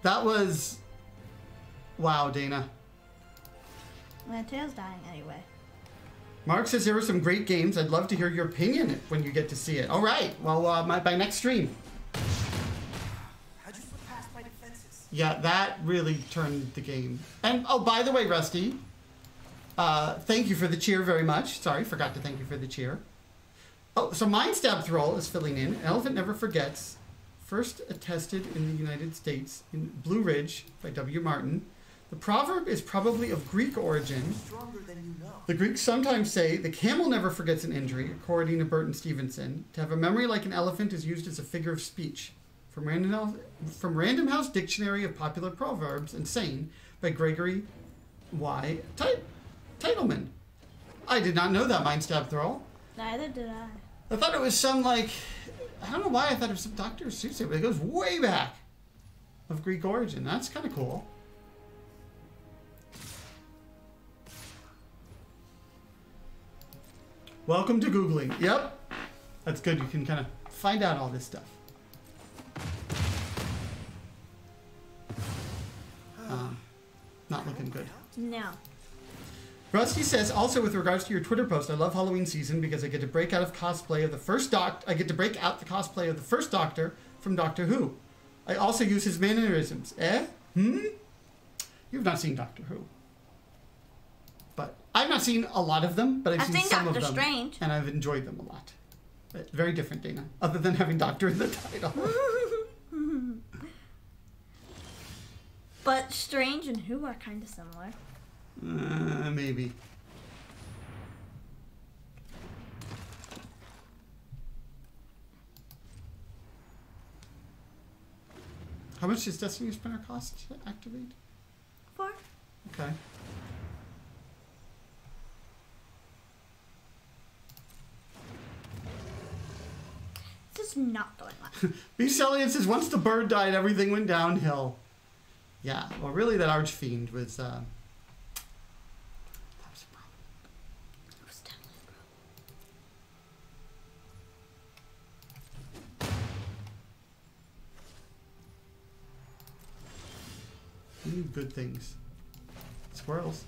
That was... Wow, Dana.
My tail's dying anyway.
Mark says there were some great games. I'd love to hear your opinion when you get to see it. All right. Well, by next stream.
How'd you slip past my defenses?
Yeah, that really turned the game. And, oh, by the way, Rusty, thank you for the cheer very much. Sorry, forgot to thank you for the cheer. Oh, so Mindstab Thrall is filling in. Elephant Never Forgets. First attested in the United States in Blue Ridge by W. Martin. The proverb is probably of Greek origin.
Stronger than you know.
The Greeks sometimes say the camel never forgets an injury, according to Burton Stevenson. To have a memory like an elephant is used as a figure of speech. From Random House Dictionary of Popular Proverbs and Saying by Gregory Y. Titleman. I did not know that, Mindstab Thrall.
Neither did I.
I thought it was some, like, I don't know why I thought it was some Dr. Seuss, but it goes way back of Greek origin. That's kind of cool. Welcome to Googling. Yep. That's good. You can kind of find out all this stuff. looking good.
No.
Rusty says, also with regards to your Twitter post, I love Halloween season because I get to break out of cosplay of the first I get to break out the cosplay of the first Doctor from Doctor Who. I also use his mannerisms. You've not seen Doctor Who. But I've not seen a lot of them, but I've seen some of them.
Doctor Strange.
And I've enjoyed them a lot. But very different, Dana. Other than having Doctor in the title.
But Strange and Who are kind of similar.
Maybe. How much does Destiny Spinner cost to activate?
4.
Okay.
This is not going well.
Beast Elliot says, once the bird died, everything went downhill. Yeah, well, really, that Archfiend was, that was a problem.
It was definitely a problem.
We need good things. Squirrels.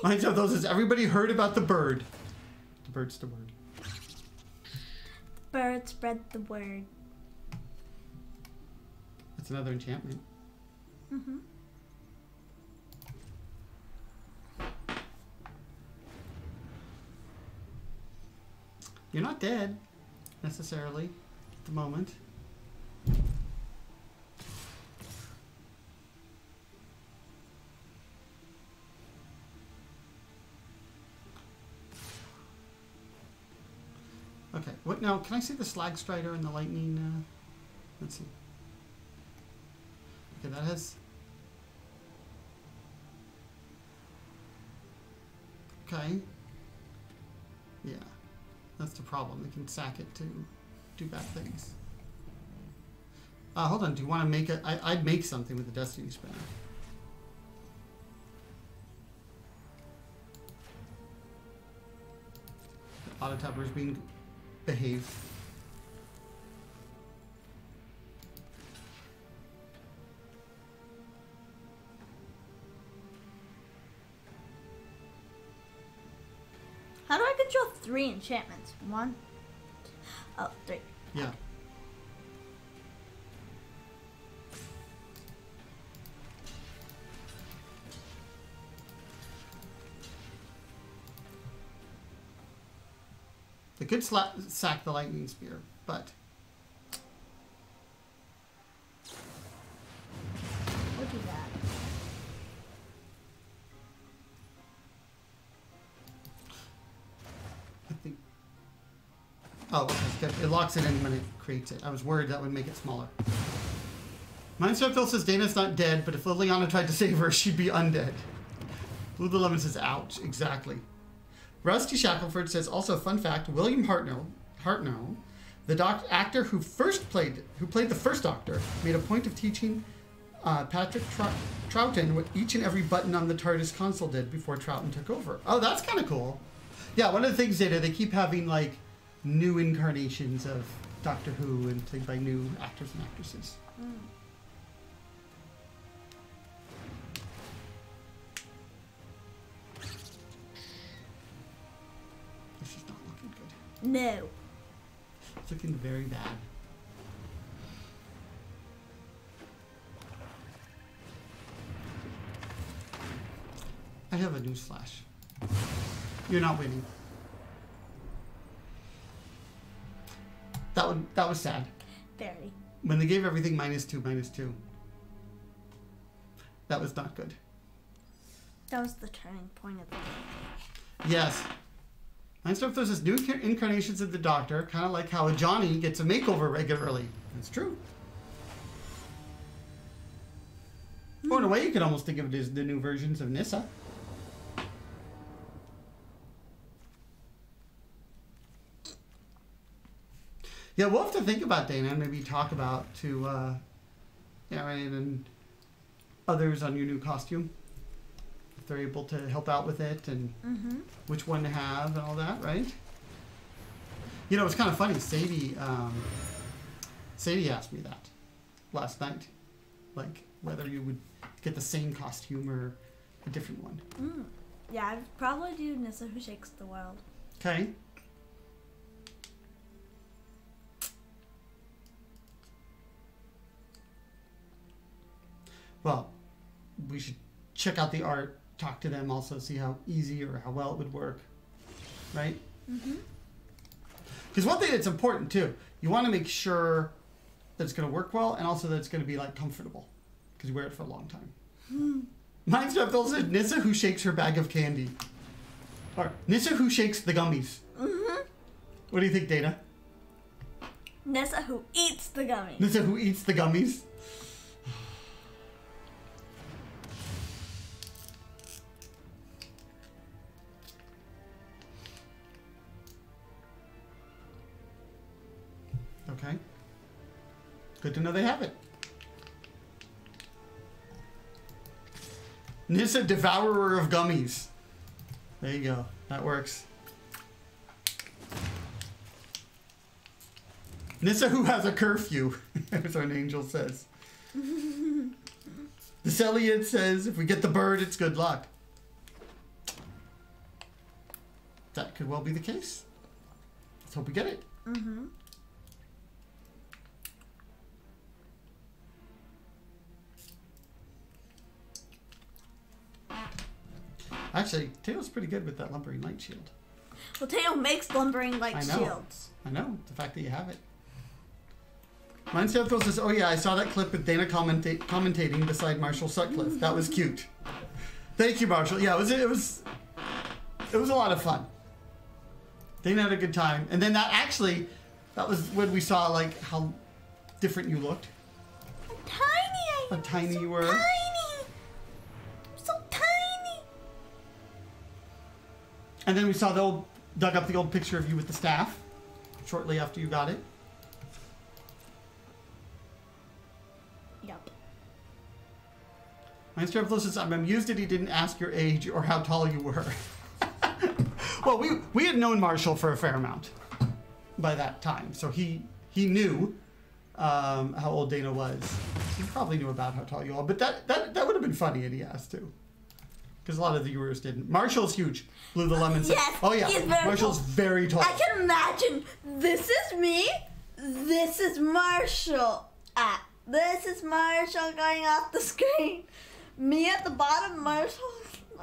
Mine's of those is everybody heard about the bird. The bird's the word.
Bird spread the word.
That's another enchantment.
Mm-hmm.
You're not dead, necessarily, at the moment. Okay, what now? Can I see the Slag Strider and the Lightning? Let's see. Okay, that has... Okay. Yeah, that's the problem. They can sack it to do bad things. Hold on, do you want to make a... I'd make something with the Destiny Spinner. Auto Tapper is being behaved.
How do I control 3 enchantments? 1, 2, oh, 3.
Yeah. They could sack the Lightning Spear, but...
We'll do that.
I think... Oh, okay. It locks it in when it creates it. I was worried that would make it smaller. Mindstar Phil says Dana's not dead, but if Liliana tried to save her, she'd be undead. Blue the Lemon says, ouch. Exactly. Rusty Shackelford says, also fun fact, William Hartnell, the actor who played the first Doctor, made a point of teaching Patrick Troughton what each and every button on the TARDIS console did before Troughton took over. Oh, that's kind of cool. Yeah, one of the things they keep having like new incarnations of Doctor Who and played by new actors and actresses.
Mm.
This is not looking good.
No.
It's looking very bad. I have a newsflash. You're not winning. That was sad.
Very.
When they gave everything -2/-2. That was not good.
That was the turning point of the game.
Yes. Mindstuff says new incarnations of the Doctor, kind of like how a Johnny gets a makeover regularly. That's true. Or in a way, you could almost think of it as the new versions of Nissa. Yeah, we'll have to think about Dana and maybe talk about to Aaron and others on your new costume. If they're able to help out with it and which one to have and all that, right? You know, it's kind of funny. Sadie asked me that last night. Like, whether you would get the same costume or a different one.
Yeah, I'd probably do Nissa Who Shakes the World.
Okay. Well, we should check out the art, talk to them also, see how easy or how well it would work. Right? Mm-hmm. Because one thing that's important too, you want to make sure that it's going to work well and also that it's going to be like comfortable. Because you wear it for a long time. Mine's said Nissa Who Shakes Her Bag of Candy. Or Nissa Who Shakes the Gummies. Mm-hmm. What do you think, Dana?
Nissa Who Eats the Gummies.
Nissa Who Eats the Gummies. Okay. Good to know they have it. Nissa Devourer of Gummies. There you go. That works. Nissa Who Has a Curfew, as our angel says. The Celiad says, if we get the bird, it's good luck. That could well be the case. Let's hope we get it. Mm-hmm. Actually, Taylor's pretty good with that lumbering light shield.
Well, Taylor makes lumbering light shields.
I know. The fact that you have it. Mindstep says, oh yeah, I saw that clip with Dana commentating beside Marshall Sutcliffe. That was cute. Thank you, Marshall. Yeah, it was a lot of fun. Dana had a good time. And then that was when we saw like how different you looked.
How
tiny you were.
Tiny. So tiny.
And then we saw dug up the old picture of you with the staff shortly after you got it.
Yep.
Mindstrap says, I'm amused that he didn't ask your age or how tall you were. Well, we had known Marshall for a fair amount by that time, so he knew how old Dana was. He probably knew about how tall you are, but that would have been funny if he asked too. Because a lot of the viewers didn't. Marshall's huge. Blue the Lemon said,
yes,
oh yeah, Marshall's very tall.
I can imagine. This is me. This is Marshall. This is Marshall going off the screen. Me at the bottom, Marshall.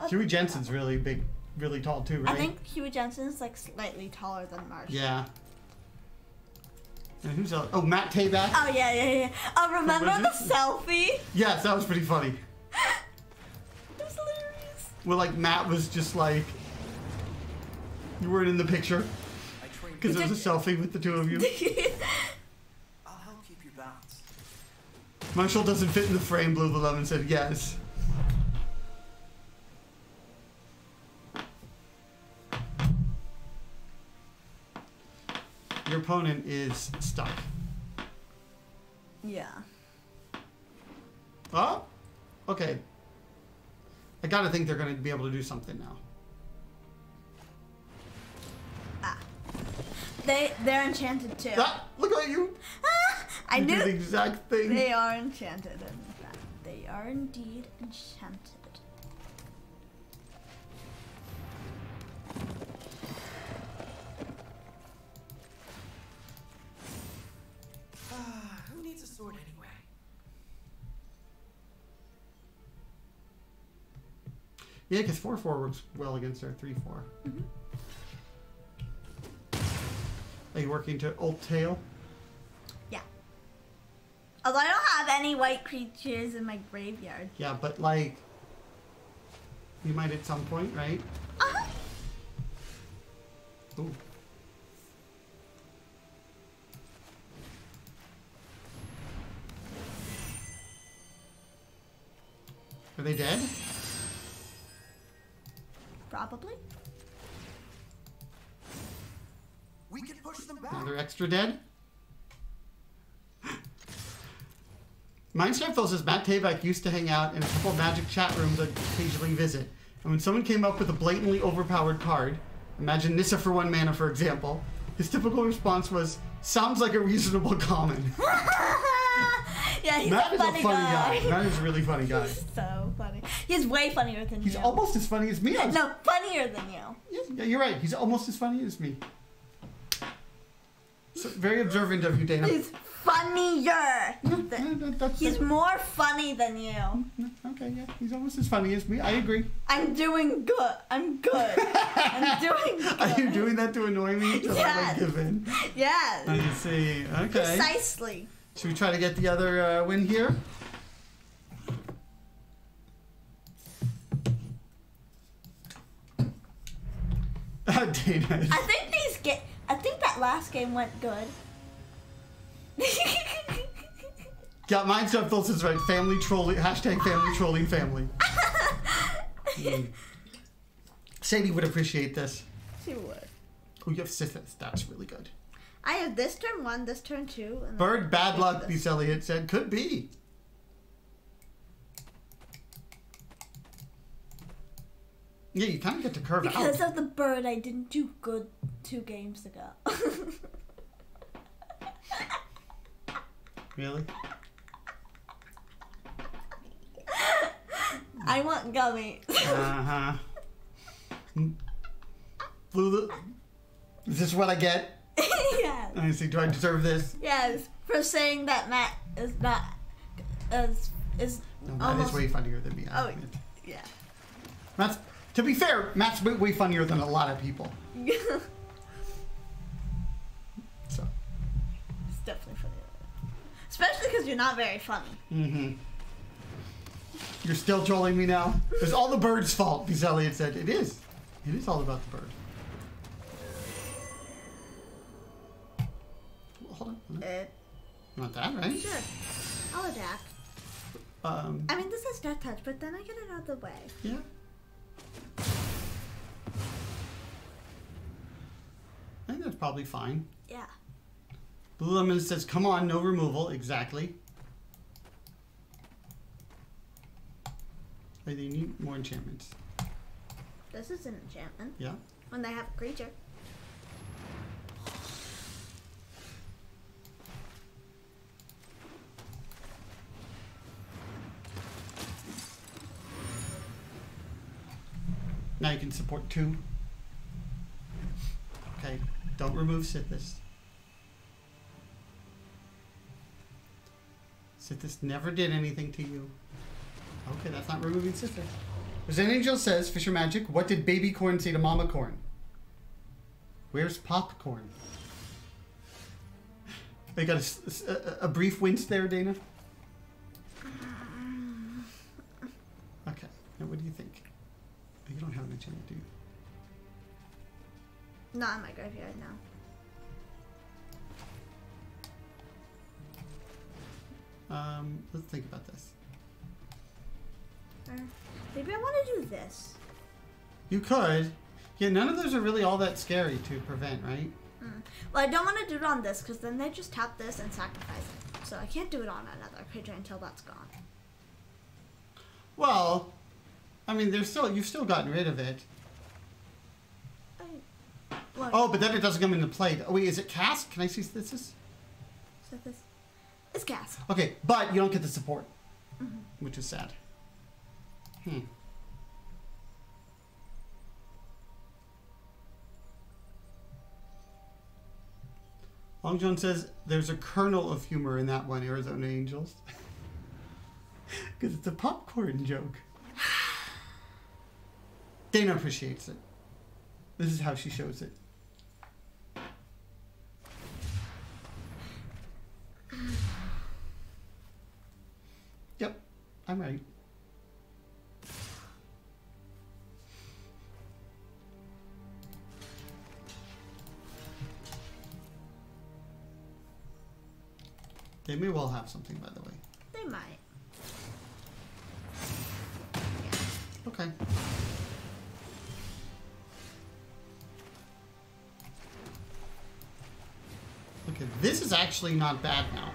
Huey Jensen's really big, really tall too, right?
I think Huey Jensen's like slightly taller than Marshall.
Yeah. And who's else? Oh, Matt Tabak.
Oh yeah. Oh, remember the selfie?
Yes, that was pretty funny.
It was hilarious.
Well, like Matt was just like, you weren't in the picture because there was a selfie with the two of you.
I'll help keep you balanced.
Marshall doesn't fit in the frame. Blue the Lemon said yes. Your opponent is stuck.
Yeah.
Oh, okay. I gotta think they're gonna be able to do something now.
They're enchanted too.
Look at you!
I knew
do the exact thing.
They are enchanted. In fact, they are indeed enchanted.
Who needs a sword anyway?
Yeah, because 4/4 works well against our 3/4.
Mm-hmm.
Are you working to Ult Tail?
Yeah. Although I don't have any white creatures in my graveyard.
Yeah, but like, you might at some point, right?
Uh-huh.
Ooh. Are they dead?
Probably.
We can push them back.
Now they're extra dead? Mindstrap says Matt Tabak used to hang out in a couple of Magic chat rooms I'd occasionally visit. And when someone came up with a blatantly overpowered card, imagine Nissa for 1 mana for example, his typical response was, sounds like a reasonable common.
Yeah, he's
Matt
a
is
funny
a funny
guy.
guy. Matt is a really funny guy.
So funny. He's way funnier than
He's
you.
almost as funny as me.
No, funnier than you.
Yeah, you're right. He's almost as funny as me. So, very observant of you, Dana.
He's funnier. He's more funny than you.
Okay, yeah. He's almost as funny as me. I agree.
I'm doing good. I'm good. I'm doing good.
Are you doing that to annoy me? To
Yes.
give in?
Yes.
I see. Okay.
Precisely.
Should we try to get the other win here? Dana.
I think that last game went good.
Yeah, mine subtitles is right. Family trolling. Hashtag family trolling family. Sadie would appreciate this.
She would.
Oh, you have Sithis. That's really good.
I have this turn 1, this turn 2. And
Bird, bad
then
luck,
this.
Beast Elliott said. Could be. Yeah, you kind of get to curve
Because
out.
of the bird, I didn't do good 2 games ago.
Really?
I want gummy.
Uh-huh. Is this what I get?
Yes.
Let me see. Do I deserve this?
Yes. For saying that Matt is not is
No, Matt
almost
is way funnier than me. I
Oh,
admit.
yeah.
Matt's, to be fair, Matt's way funnier than a lot of people. So.
It's definitely funny. Especially because you're not very funny.
Mm-hmm. You're still trolling me now? It's all the bird's fault, because Elliot said. It is. It is all about the bird. Hold on. You want that, right?
Sure. I'll adapt. I mean, this is Death Touch, but then I get it out of the way.
Yeah. I think that's probably fine.
Yeah.
Blue Lemon says, come on, no removal. Exactly. Hey, they need more enchantments.
This is an enchantment.
Yeah.
When they have a creature.
Now you can support 2. Okay. Don't remove Sithis. Sithis never did anything to you. Okay, that's not removing Sithis. Zen Angel says, FischerMTG, what did baby corn say to mama corn? Where's popcorn? They got a brief wince there, Dana? Okay. Now what do you think? You don't have an enchantment, do you?
Not in my graveyard, no.
Let's think about this.
Maybe I want to do this.
You could. Yeah, none of those are really all that scary to prevent, right?
Well, I don't want to do it on this because then they just tap this and sacrifice it. So I can't do it on another creature until that's gone.
Well, I mean, you've still gotten rid of it.
Well,
Oh, but then it doesn't come into play. Oh, wait, is it cast? Can I see this?
so this is cast.
Okay, but you don't get the support, which is sad. Long John says there's a kernel of humor in that one, Arizona Angels. Because it's a popcorn joke. Dana appreciates it. This is how she shows it. Yep, I'm right. They may well have something, by the way.
They might.
Okay. Okay, this is actually not bad now.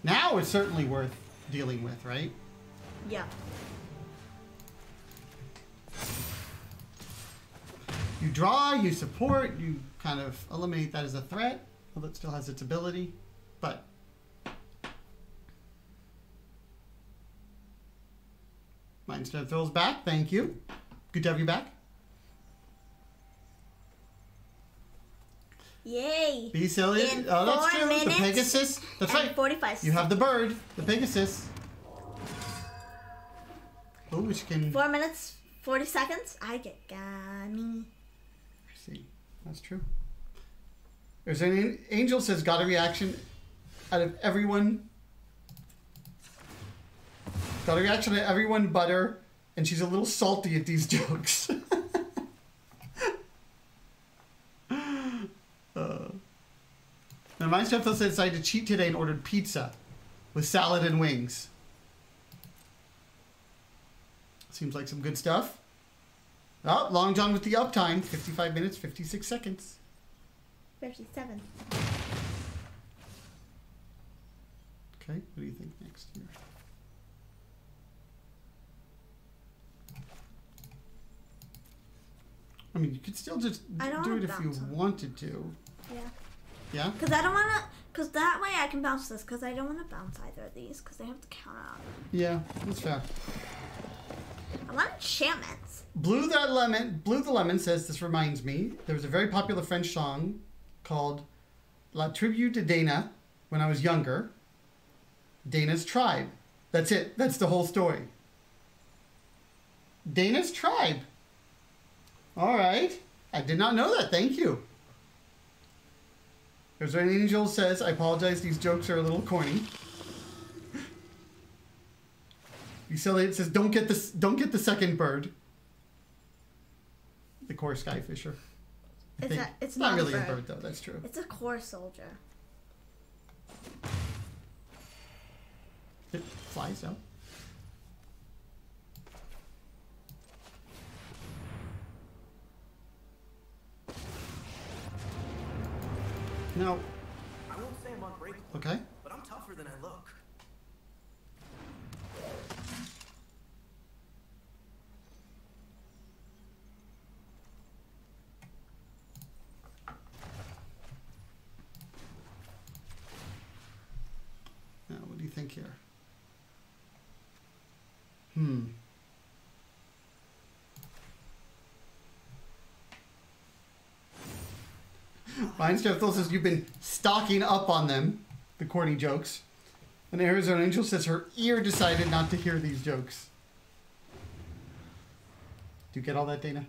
Now it's certainly worth dealing with, right?
Yeah.
You draw, you support, you kind of eliminate that as a threat, although it still has its ability. But Mindstone Phil's back. Thank you. Good to have you back.
Yay.
Be silly.
In
Oh, that's
4
true.
minutes
The Pegasus. That's
and
right.
45
You have the bird. The Pegasus. Oh, which can...
4 minutes, 40 seconds. I get gummy.
See, that's true. There's an Angel says got a reaction out of everyone. Got a reaction out of everyone but her, and she's a little salty at these jokes. Now, my stepfather said decided to cheat today and ordered pizza with salad and wings. Seems like some good stuff. Oh, Long John with the uptime. 55 minutes, 56 seconds.
57.
Okay, what do you think next here? I mean, you could still just
I don't
do
wanna
it if you
bounce on it.
wanted to.
Yeah.
Yeah?
Because I don't want to, because that way I can bounce this, because I don't want to bounce either of these, because they have the counter on them.
Yeah, that's fair.
I want enchantments.
Blue the Lemon says, this reminds me, there was a very popular French song called La Tribu de Dana when I was younger. Dana's Tribe. That's it. That's the whole story. Dana's Tribe. All right. I did not know that. Thank you. There's an Angel says, I apologize. These jokes are a little corny. It says, don't get the second bird. The core sky fisher.
It's
not
not
really
a
a
bird.
bird though. That's true.
It's a core soldier.
It flies out. Now,
I won't say I'm unbreakable,
okay.
but I'm tougher than I look.
Now, what do you think here? Ryan Steffel says you've been stocking up on them, the corny jokes. And Arizona Angel says her ear decided not to hear these jokes. Do you get all that, Dana?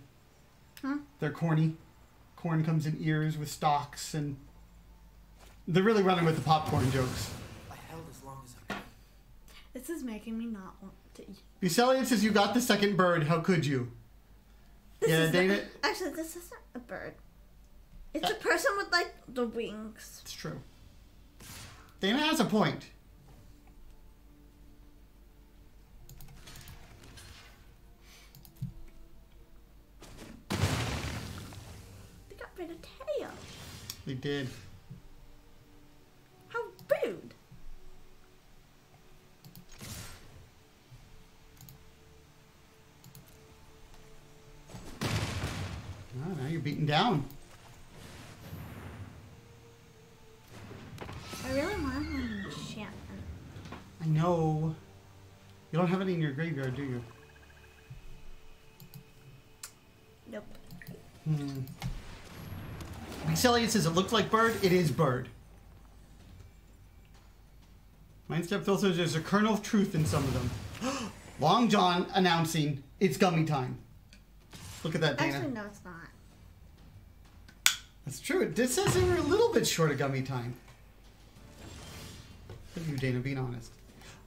Huh?
They're corny. Corn comes in ears with stalks, and they're really running with the popcorn jokes.
I held as long as I could.
This is making me not want to eat.
Bucellian says you got the second bird. How could you? Dana.
Actually, this isn't a bird. It's a person with, like, the wings.
It's true. Dana has a point.
They got rid of tail.
They did.
How rude.
Oh, now you're beaten down.
I really want an enchantment.
I know. You don't have any in your graveyard, do you?
Nope.
Elliot says it looked like bird. It is bird. Mindstep Phil says there's a kernel of truth in some of them. Long John announcing it's gummy time. Look at that, Dana.
Actually, no, it's not.
That's true. It says they were a little bit short of gummy time. Look at you, Dana, being honest.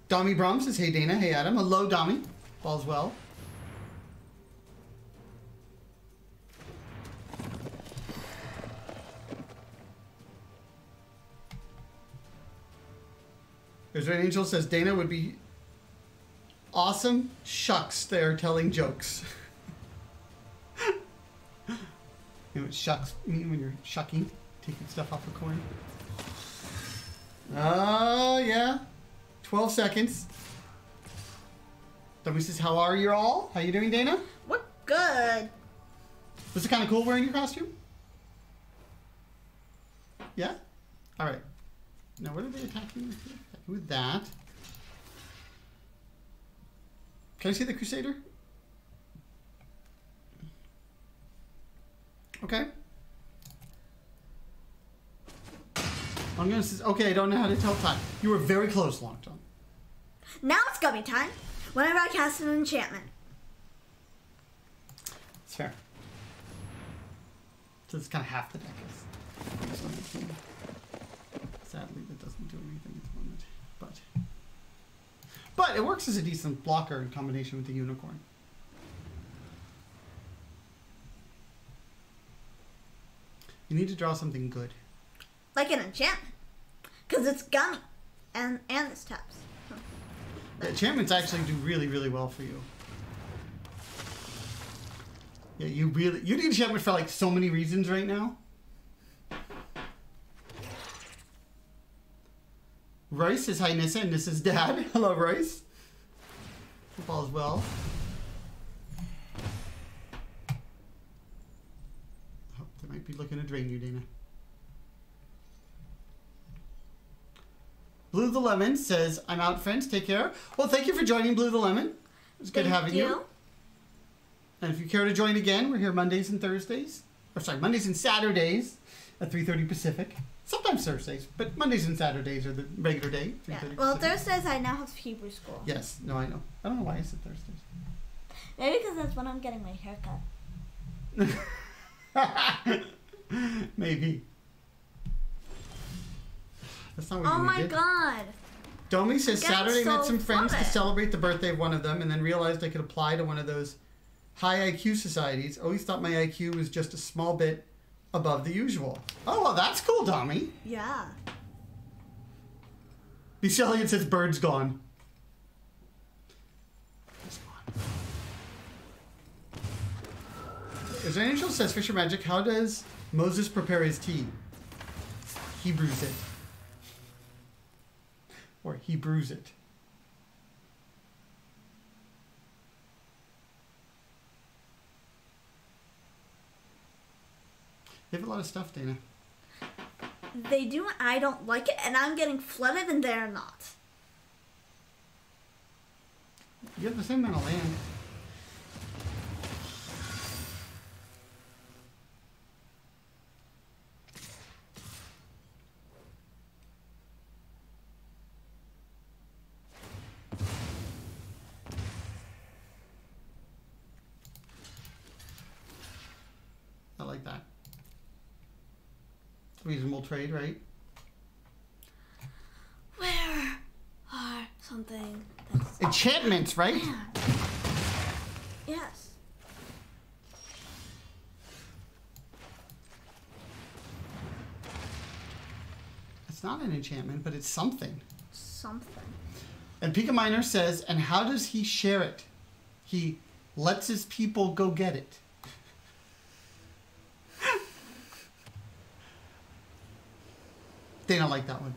Dommy Brom says, hey, Dana. Hey, Adam. Hello, Dommy. All's well. There's an Angel says, Dana would be awesome. Shucks, they're telling jokes. You know what shucks mean when you're shucking? Taking stuff off a coin. Oh, yeah. 12 seconds. Dummy says, how are you all? How you doing, Dana?
We're good.
Was it kind of cool wearing your costume? Yeah? All right. Now, what are they attacking with here? Attacking with that. Can I see the Crusader? Okay. I'm gonna say, okay, I don't know how to tell time. You were very close, Long John.
Now it's gummy time. Whenever I cast an enchantment.
It's fair. So it's kind of half the deck is. Sadly, that doesn't do anything at the moment. But it works as a decent blocker in combination with the Unicorn. You need to draw something good.
Like an enchantment. Because it's gummy. And it's taps.
The enchantments actually do really, really well for you. Yeah, you need enchantment for like so many reasons right now. Royce says hi Nissa and Nissa's dad. Hello Royce. Hope all is well. Oh, they might be looking to drain you, Dana. Blue the Lemon says, I'm out, friends. Take care. Well, thank you for joining, Blue the Lemon. It's good having you. And if you care to join again, we're here Mondays and Thursdays. Or sorry, Mondays and Saturdays at 3:30 Pacific. Sometimes Thursdays, but Mondays and Saturdays are the regular day.
Yeah.
3:30
Well,
Pacific.
Thursdays I now have Hebrew school.
Yes. No, I know. I don't know why I said Thursdays.
Maybe because that's when I'm getting my haircut.
Maybe. That's not what
Oh
you
my
did.
god.
Domi says Saturday met some friends to
flooded.
celebrate the birthday of one of them and then realized I could apply to one of those high IQ societies. Always thought my IQ was just a small bit above the usual. Oh, well, that's cool, Domi.
Yeah.
Michelle Elliott says bird's gone. It's gone. Is there an angel says Fisher Magic, how does Moses prepare his tea? He brews it. Or he brews it. You have a lot of stuff, Dana.
They do, I don't like it, and I'm getting flooded, and they're not.
You have the same amount of land. I like that. Reasonable trade, right?
Where are something that's...
Enchantments, right?
Yes.
It's not an enchantment, but it's something.
Something.
And Pika Miner says, and how does he share it? He lets his people go get it. Dana liked that one.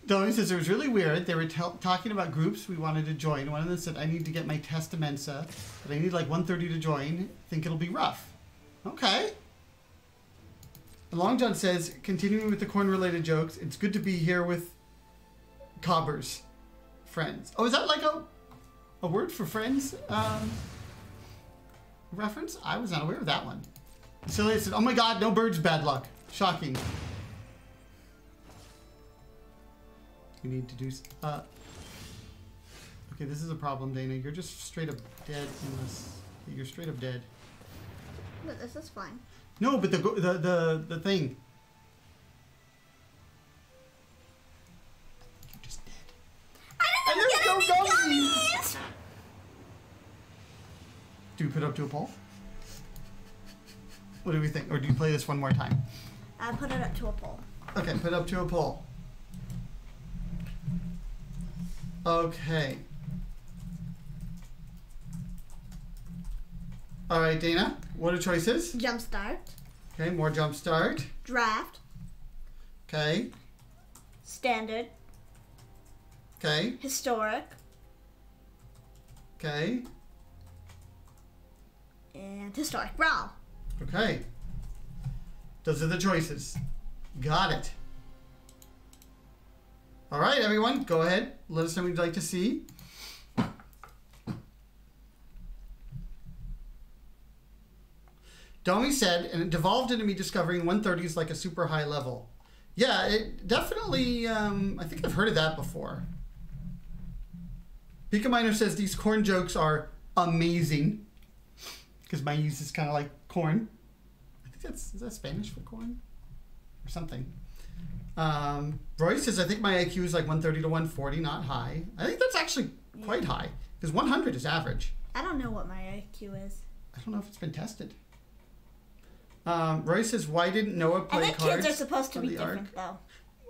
Donnie says it was really weird. They were talking about groups we wanted to join. One of them said, I need to get my Testamensa, but I need like 130 to join. Think it'll be rough. Okay. And Long John says, continuing with the corn-related jokes, it's good to be here with cobbers, friends. Oh, is that like a word for friends reference? I was not aware of that one. Celia said, oh my god, no birds, bad luck. Shocking. We need to do... okay, this is a problem, Dana. You're just straight up dead in this... You're straight up dead.
But this is fine.
No, but the thing. You're just dead.
I didn't get any gummies!
Do we put it up to a poll? What do we think? Or do you play this one more time?
I put it up to a poll.
Okay, put it up to a poll. Okay. All right, Dana. What are choices?
Jumpstart.
Okay, more Jumpstart.
Draft.
Okay.
Standard.
Okay.
Historic.
Okay.
And historic brawl.
Okay. Those are the choices. Got it. All right, everyone, go ahead. Let us know what you'd like to see. Domi said, and it devolved into me discovering 130 is like a super high level. Yeah, it definitely, I think I've heard of that before. Pika Miner says these corn jokes are amazing. Because my use is kind of like corn. I think is that Spanish for corn? Or something. Roy says, I think my IQ is like 130 to 140, not high. I think that's actually quite high. Because 100 is average.
I don't know what my IQ is.
I don't know if it's been tested. Roy says, why didn't Noah play
I think
cards?
kids are supposed to be different,
Ark?
though.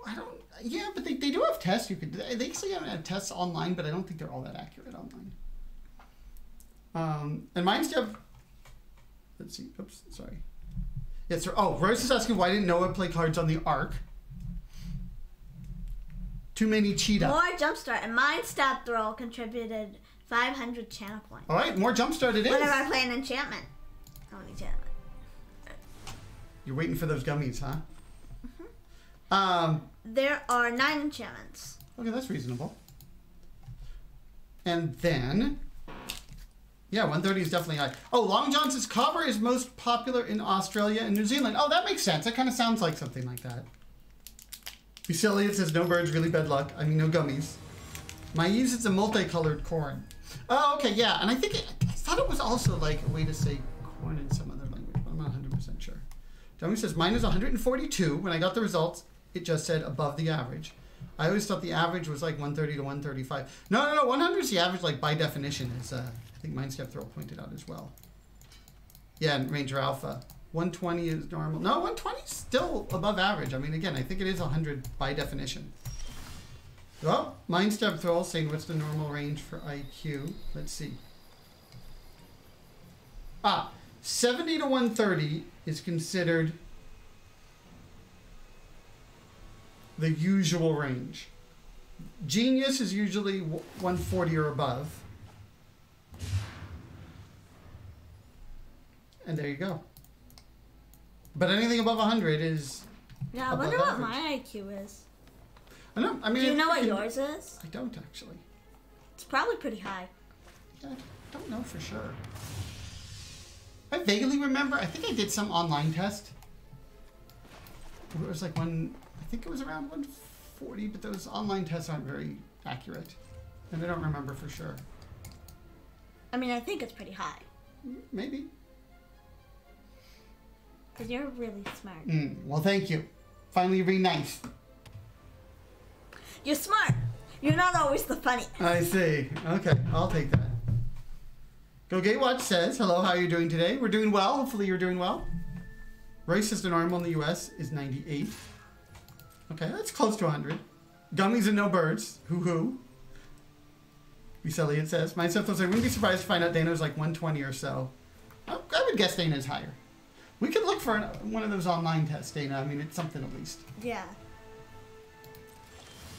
I don't... Yeah, but they do have tests. You could. They actually have tests online, but I don't think they're all that accurate online. And mine's have... Let's see. Oops, sorry. Yes, sir. Oh, Royce is asking, why didn't Noah play cards on the Ark? Too many cheetah.
More Jumpstart, and mine stat throw contributed 500 channel points.
All right, more Jumpstart it is.
Whenever I play an enchantment. Oh, an enchantment.
You're waiting for those gummies, huh?
There are 9 enchantments.
Okay, that's reasonable. And then, yeah, 130 is definitely high. Oh, Long John says copper is most popular in Australia and New Zealand. Oh, that makes sense. That kind of sounds like something like that. Bucelius says no birds, really bad luck. I mean, no gummies. My use is a multicolored corn. Oh, okay, yeah. And I think I thought it was also like a way to say corn in some other language, but I'm not 100% sure. Dummy says mine is 142. When I got the results, it just said above the average. I always thought the average was like 130 to 135. No. 100 is the average, like by definition, as I think Mindstep Throw pointed out as well. Yeah, and Ranger Alpha. 120 is normal. No, 120 is still above average. I mean, again, I think it is 100 by definition. Well, Mindstep Throw saying what's the normal range for IQ? Let's see. 70 to 130 is considered the usual range. Genius is usually 140 or above. And there you go. But anything above 100 is
Yeah, I wonder what my IQ is.
I know. I mean,
Do you know what yours is?
I don't actually.
It's probably pretty high.
Yeah, I don't know for sure. I vaguely remember. I think I did some online test. It was like I think it was around 140, but those online tests aren't very accurate, and I don't remember for sure.
I mean, I think it's pretty high.
Maybe.
Because you're really smart.
Well, thank you. Finally, you're being nice.
You're smart. You're not always the funny.
I see. Okay, I'll take that. Go Gatewatch says, hello, how are you doing today? We're doing well. Hopefully you're doing well. Racist and normal in the US is 98. Okay, that's close to 100. Gummies and no birds. Hoo-hoo. Elliot says, myself was I wouldn't be surprised to find out Dana's like 120 or so. I would guess Dana's higher. We could look for one of those online tests, Dana. I mean, it's something at least.
Yeah.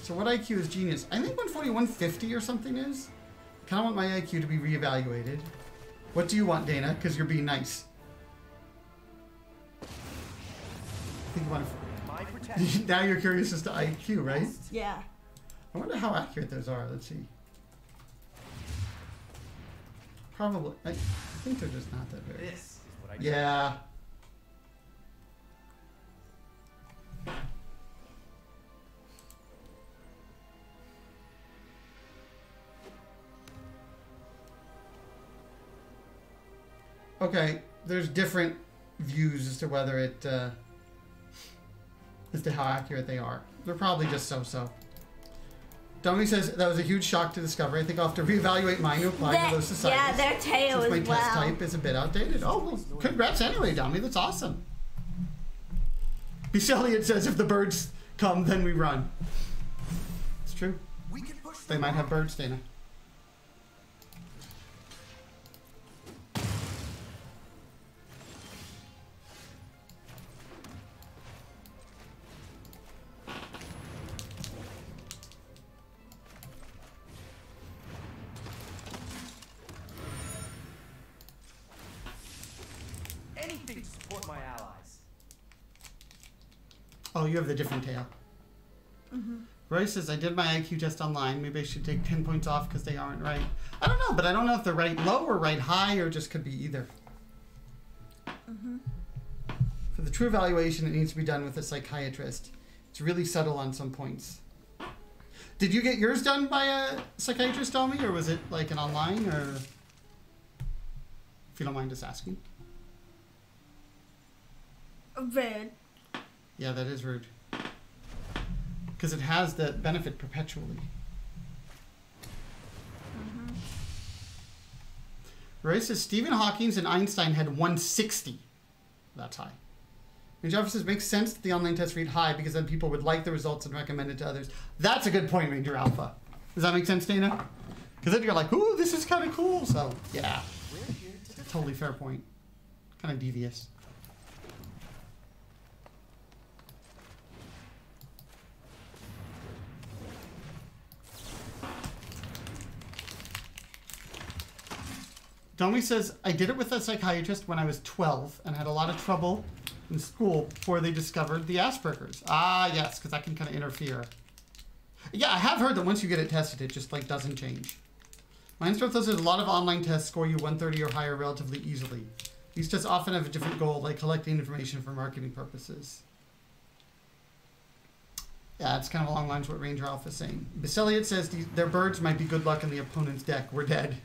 So what IQ is Genius? I think 140, 150 or something is. I kind of want my IQ to be reevaluated. What do you want, Dana? Because you're being nice. I think you want to... Now you're curious as to IQ, right?
Yeah.
I wonder how accurate those are. Let's see. Probably. I think they're just not that very.
This is what I
Yeah. Okay, there's different views as to whether it, as to how accurate they are. They're probably just so-so. Dummy says, that was a huge shock to discover. I think I'll have to reevaluate mine to apply to those societies.
Yeah, their tail
since my
as well.
test type is a bit outdated. Oh, well, congrats anyway, Dummy. That's awesome. Elliot says, if the birds come, then we run. It's true.
We can push
They might have birds, Dana.
anything to support my allies.
Oh, you have the different tail. Roy says, I did my IQ test online. Maybe I should take 10 points off because they aren't right. I don't know, but I don't know if they're right low or right high or just could be either. For the true evaluation, it needs to be done with a psychiatrist. It's really subtle on some points. Did you get yours done by a psychiatrist, Tommy, or was it like an online, or if you don't mind us asking?
Rude.
Yeah, that is rude. Because it has the benefit perpetually. Ray says Stephen Hawking and Einstein had 160. That's high. And Jefferson says, makes sense that the online tests read high because then people would like the results and recommend it to others. That's a good point, Ranger Alpha. Does that make sense, Dana? Because then you're like, ooh, this is kind of cool. So, yeah. Totally fair point. Kind of devious. Domi says, I did it with a psychiatrist when I was 12 and had a lot of trouble in school before they discovered the Asperger's. Ah, yes, because that can kind of interfere. Yeah, I have heard that once you get it tested, it just like doesn't change. Mindstuff says a lot of online tests score you 130 or higher relatively easily. These tests often have a different goal, like collecting information for marketing purposes. Yeah, it's kind of along the lines of what Ranger Alpha is saying. Baselliot says their birds might be good luck in the opponent's deck. We're dead.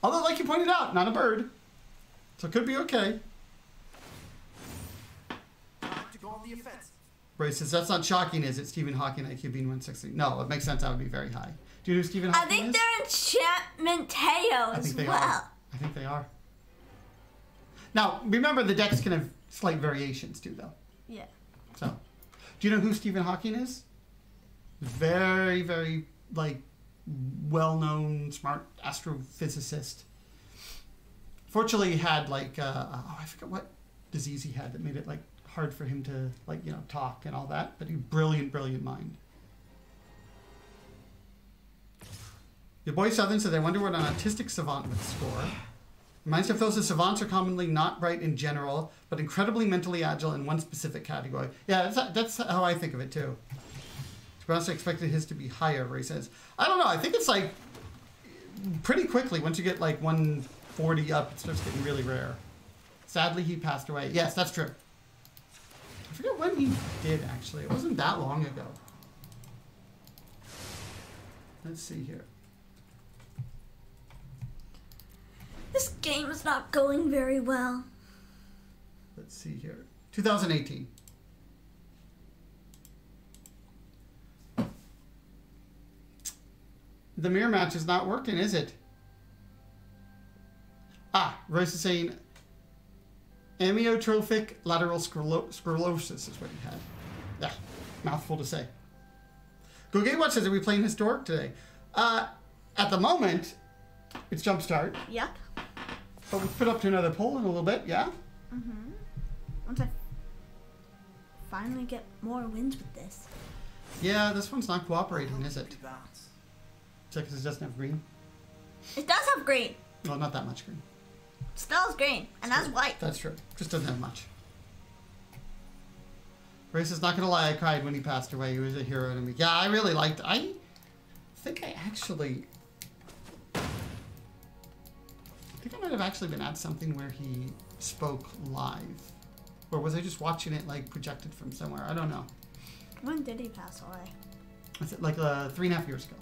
Although, like you pointed out, not a bird. So it could be okay.
To go on the offense.
Bryce says, that's not shocking, is it? Stephen Hawking IQ being 160. No, it makes sense. That would be very high. Do you know who Stephen Hawking is?
I think they're enchantment as well.
I think they are. Now, remember, the decks can have slight variations, too, though.
Yeah.
So, do you know who Stephen Hawking is? Very, very, like, well-known, smart astrophysicist. Fortunately, he had like I forget what disease he had that made it like hard for him to like talk and all that. But he brilliant mind. Your boy Southern said, "I wonder what an autistic savant would score." Reminds me of those savants are commonly not bright in general, but incredibly mentally agile in one specific category. Yeah, that's how I think of it too. To be honest, I expected his to be higher, where he says, I don't know, I think it's like pretty quickly, once you get like 140 up, it starts getting really rare. Sadly, he passed away. Yes, that's true. I forget when he did, actually. It wasn't that long ago. Let's see here.
This game is not going very well.
Let's see here. 2018. The mirror match is not working, is it? Ah, Royce is saying amyotrophic lateral sclerosis is what he had. Yeah, mouthful to say. Go Gatewatch says, are we playing Historic today? At the moment, it's Jumpstart.
Yep.
But we'll put up to another poll in a little bit, yeah?
Mm-hmm. Once I finally get more wins with this.
Yeah, this one's not cooperating, is it?
Balance.
Check because it doesn't have green.
It does have green.
Well, not that much green.
It still has green, and that's white.
That's true. Just doesn't have much. Grace is not gonna lie, I cried when he passed away. He was a hero to me. Yeah, I really liked. I think I might have actually been at something where he spoke live, or was I just watching it like projected from somewhere? I don't know.
When did he pass away?
I said like 3.5 years ago.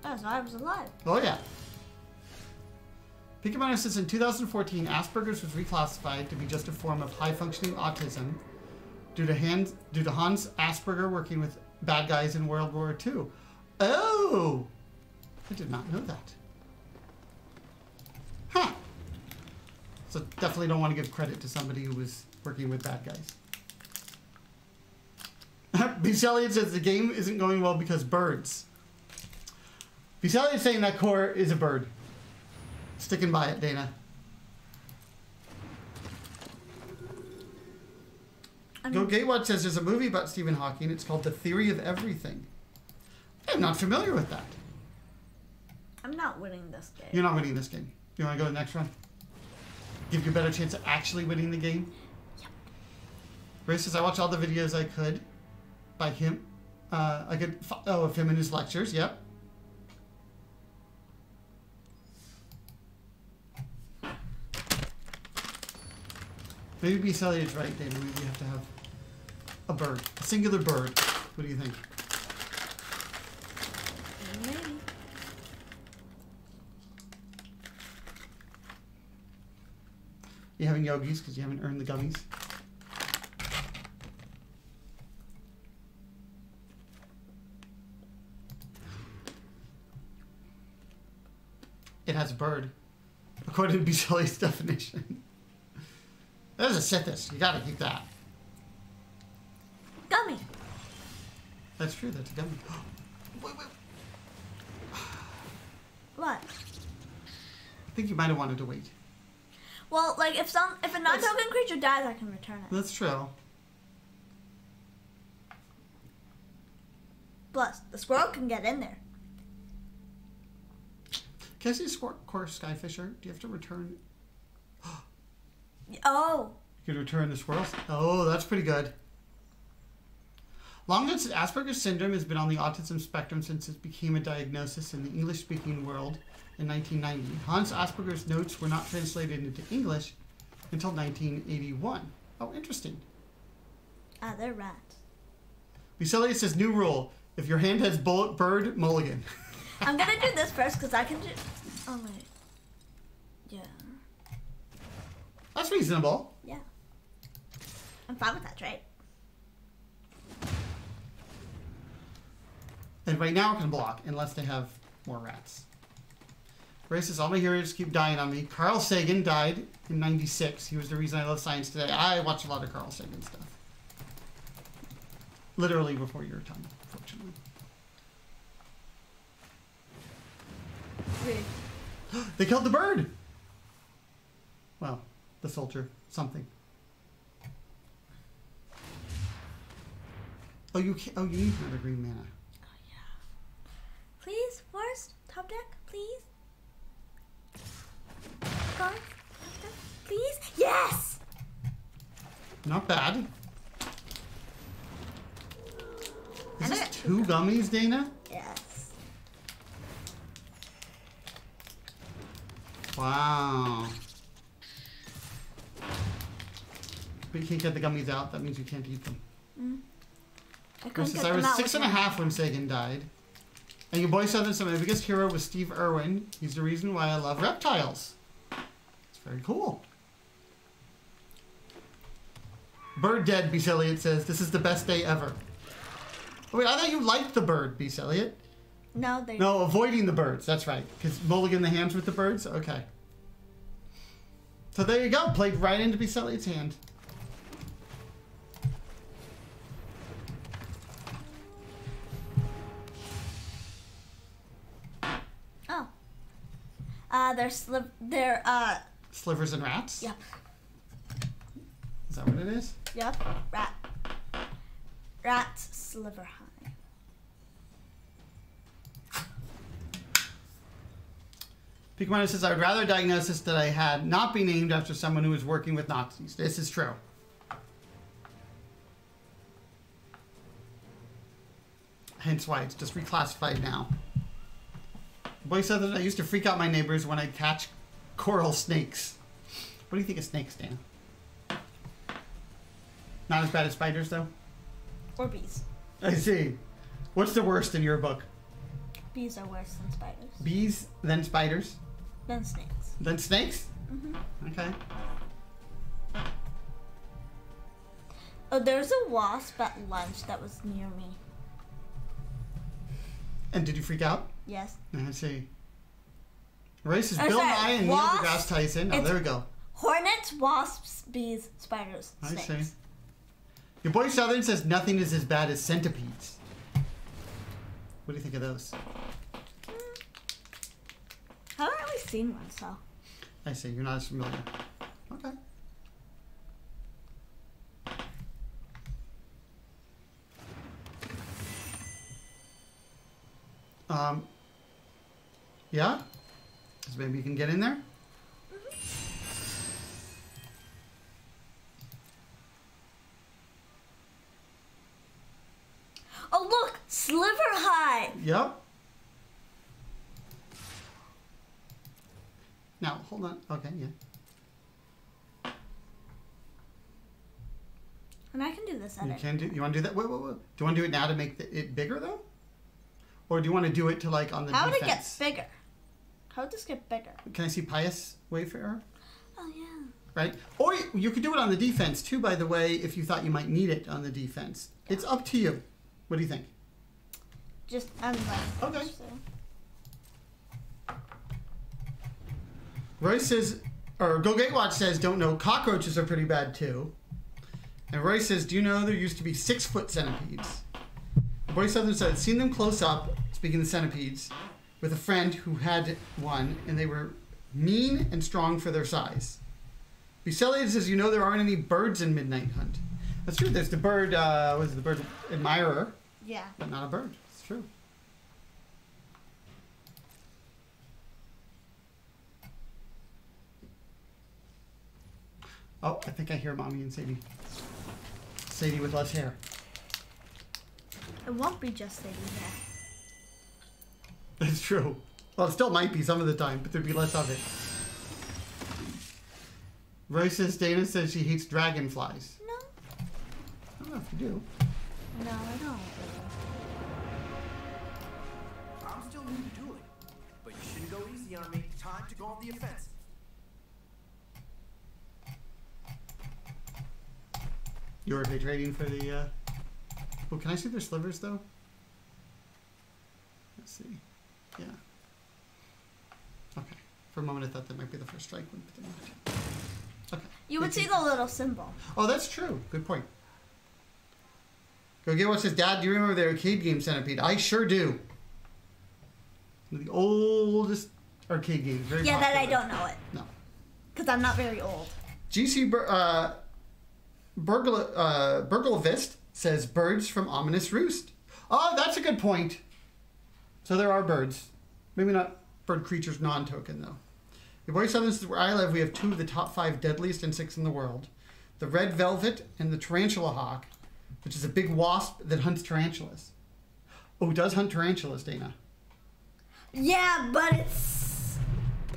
Oh, so I was alive.
Oh yeah. Picamano says in 2014, Asperger's was reclassified to be just a form of high-functioning autism due to Hans Asperger working with bad guys in World War II. Oh! I did not know that. Huh. So definitely don't want to give credit to somebody who was working with bad guys. Beach Elliott says the game isn't going well because birds. Beach Elliott's saying that core is a bird. Sticking by it, Dana. Go Gatewatch says there's a movie about Stephen Hawking. It's called The Theory of Everything. I'm not familiar with that.
I'm not winning this game.
You're not winning this game. You want to go to the next run? Give you a better chance of actually winning the game?
Yep.
Ray says I watched all the videos I could by him. Of him and his lectures. Yep. Maybe B. Celia's right, Dana. Maybe you have to have a bird. A singular bird. What do you think?
Maybe.
You having yogis because you haven't earned the gummies? It has a bird, according to Bicelli's definition. There's a Sithis. You gotta keep that.
Gummy.
That's true. That's a gummy. Wait.
What?
I think you might have wanted to wait.
Well, like if a non-token creature dies, I can return it.
That's true.
Plus, the squirrel can get in there.
Can I see Core Sky Fisher? Do you have to return?
Oh.
You could return the squirrels? Oh, that's pretty good. Long said Asperger's syndrome has been on the autism spectrum since it became a diagnosis in the English-speaking world in 1990. Hans Asperger's notes were not translated into English until 1981. Oh, interesting.
Ah, they're rats.
Bicelia says, new rule. If your hand has bullet bird, mulligan.
I'm gonna do this first because I can do... Oh, wait. Yeah.
That's reasonable.
Yeah. I'm fine with that trade.
And right now it can block, unless they have more rats. Ray says, all my heroes keep dying on me. Carl Sagan died in 96. He was the reason I love science today. I watch a lot of Carl Sagan stuff. Literally before your time, fortunately. They killed the bird! Well, the soldier. Something. Oh, you can't, oh, you need another green mana.
Oh, yeah. Please, forest, top deck, please. Guard, top deck, please. Yes!
Not bad. Is
And
this
I got
2 gummies, Dana?
Yes.
Wow. But you can't get the gummies out. That means you can't eat them.
I couldn't
Versus
get
I was
them out
6.5 when Sagan died. And your boy Southern said my biggest hero was Steve Irwin. He's the reason why I love reptiles. It's very cool. Bird dead, Beast Elliott says. This is the best day ever. Oh, wait, I thought you liked the bird, Beast Elliott.
No, they...
No, avoiding the birds. That's right. Because mulligan the hands with the birds? Okay. So there you go. Played right into Beast Elliott's hand.
Oh. They're
Slivers and rats?
Yep.
Is that what it is?
Yep. Rats sliver high.
Picamano says, I would rather a diagnosis that I had not be named after someone who was working with Nazis. This is true. Hence why it's just reclassified now. The boy said that I used to freak out my neighbors when I'd catch coral snakes. What do you think of snakes, Dan? Not as bad as spiders, though?
Or bees.
I see. What's the worst in your book?
Bees are worse than spiders.
Bees, then spiders?
Then snakes.
Then snakes?
Mm-hmm.
Okay.
Oh, there's a wasp at lunch that was near me.
And did you freak out?
Yes.
I see. Race is
Oh,
Bill
sorry,
Nye and Neil
wasp?
deGrasse Tyson. Oh, there we go.
Hornets, wasps, bees, spiders,
I
snakes.
see. Your boy Southern says nothing is as bad as centipedes. What do you think of those?
I haven't really seen one, so.
I see. You're not as familiar. Okay. Yeah? Because maybe you can get in there?
Oh, look! Sliver high!
Yep. Now, hold on. Okay, yeah.
this
You
edit.
can do. You want to do that? Wait. Do you want to do it now to make it bigger though, or do you want to do it to like on the
How would it
defense?
get bigger? How would this get bigger?
Can I see Pious Wayfarer?
Oh yeah.
Right? Or you could do it on the defense too, by the way, if you thought you might need it on the defense. It's up to you. What do you think?
Just I'm like.
Okay.
So.
Royce says, or Go Gatewatch says, don't know. Cockroaches are pretty bad too. And Royce says, do you know there used to be 6-foot centipedes? Boy Southern said, seen them close up, speaking of centipedes, with a friend who had one, and they were mean and strong for their size. Bucellius says, you know there aren't any birds in Midnight Hunt. That's true. There's the bird, what is it, the bird admirer,
Yeah.
but not a bird. It's true. Oh, I think I hear Mommy and Sadie. Sadie with less hair.
It won't be just Sadie hair.
That's true. Well, it still might be some of the time, but there'd be less of it. Royce says, Dana says she hates dragonflies.
No.
I don't know if you do.
No, I don't.
I'm still new to dueling, but you shouldn't go easy on me. Time to go on the offensive.
You were trading for the, Oh, can I see their slivers, though? Let's see. Yeah. Okay. For a moment, I thought that might be the first strike one, but they're not. Okay.
You would see the little symbol.
Oh, that's true. Good point. Go get what says, Dad, do you remember the arcade game Centipede? I sure do. One of the oldest arcade games. Very
Yeah, that I
popular.
don't know it.
No.
Because I'm not very old.
GC Burglevist says birds from Ominous Roost. Oh, that's a good point. So there are birds. Maybe not bird creatures non-token, though. Your boy Southern says, where I live, we have 2 of the top 5 deadliest insects in the world. The red velvet and the tarantula hawk, which is a big wasp that hunts tarantulas. Oh, it does hunt tarantulas, Dana.
Yeah, but it's...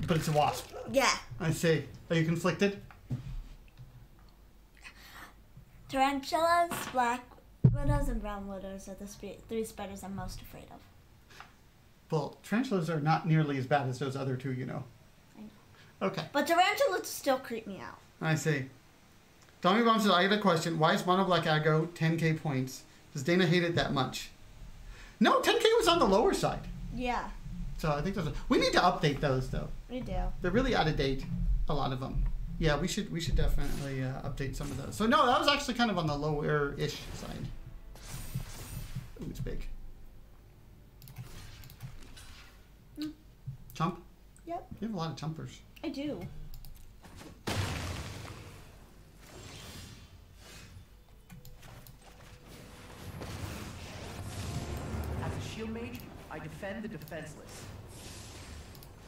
But it's a wasp.
Yeah.
I see. Are you conflicted?
Tarantulas, black widows, and brown widows are the 3 spiders I'm most afraid of.
Well, tarantulas are not nearly as bad as those other 2, you know.
I know.
Okay.
But tarantulas still creep me out.
I see. Tommy Bomb says, I have a question. Why is Mono Black Aggro 10k points? Does Dana hate it that much? No, 10k was on the lower side.
Yeah,
So I think those we need to update those, though.
we do.
They're really out of date, a lot of them. Yeah, we should definitely update some of those. So no, that was actually kind of on the lower-ish side. Ooh, it's big. Chump?
Yep,
You have a lot of chumpers.
I do.
As a shield mage, I defend the defenseless.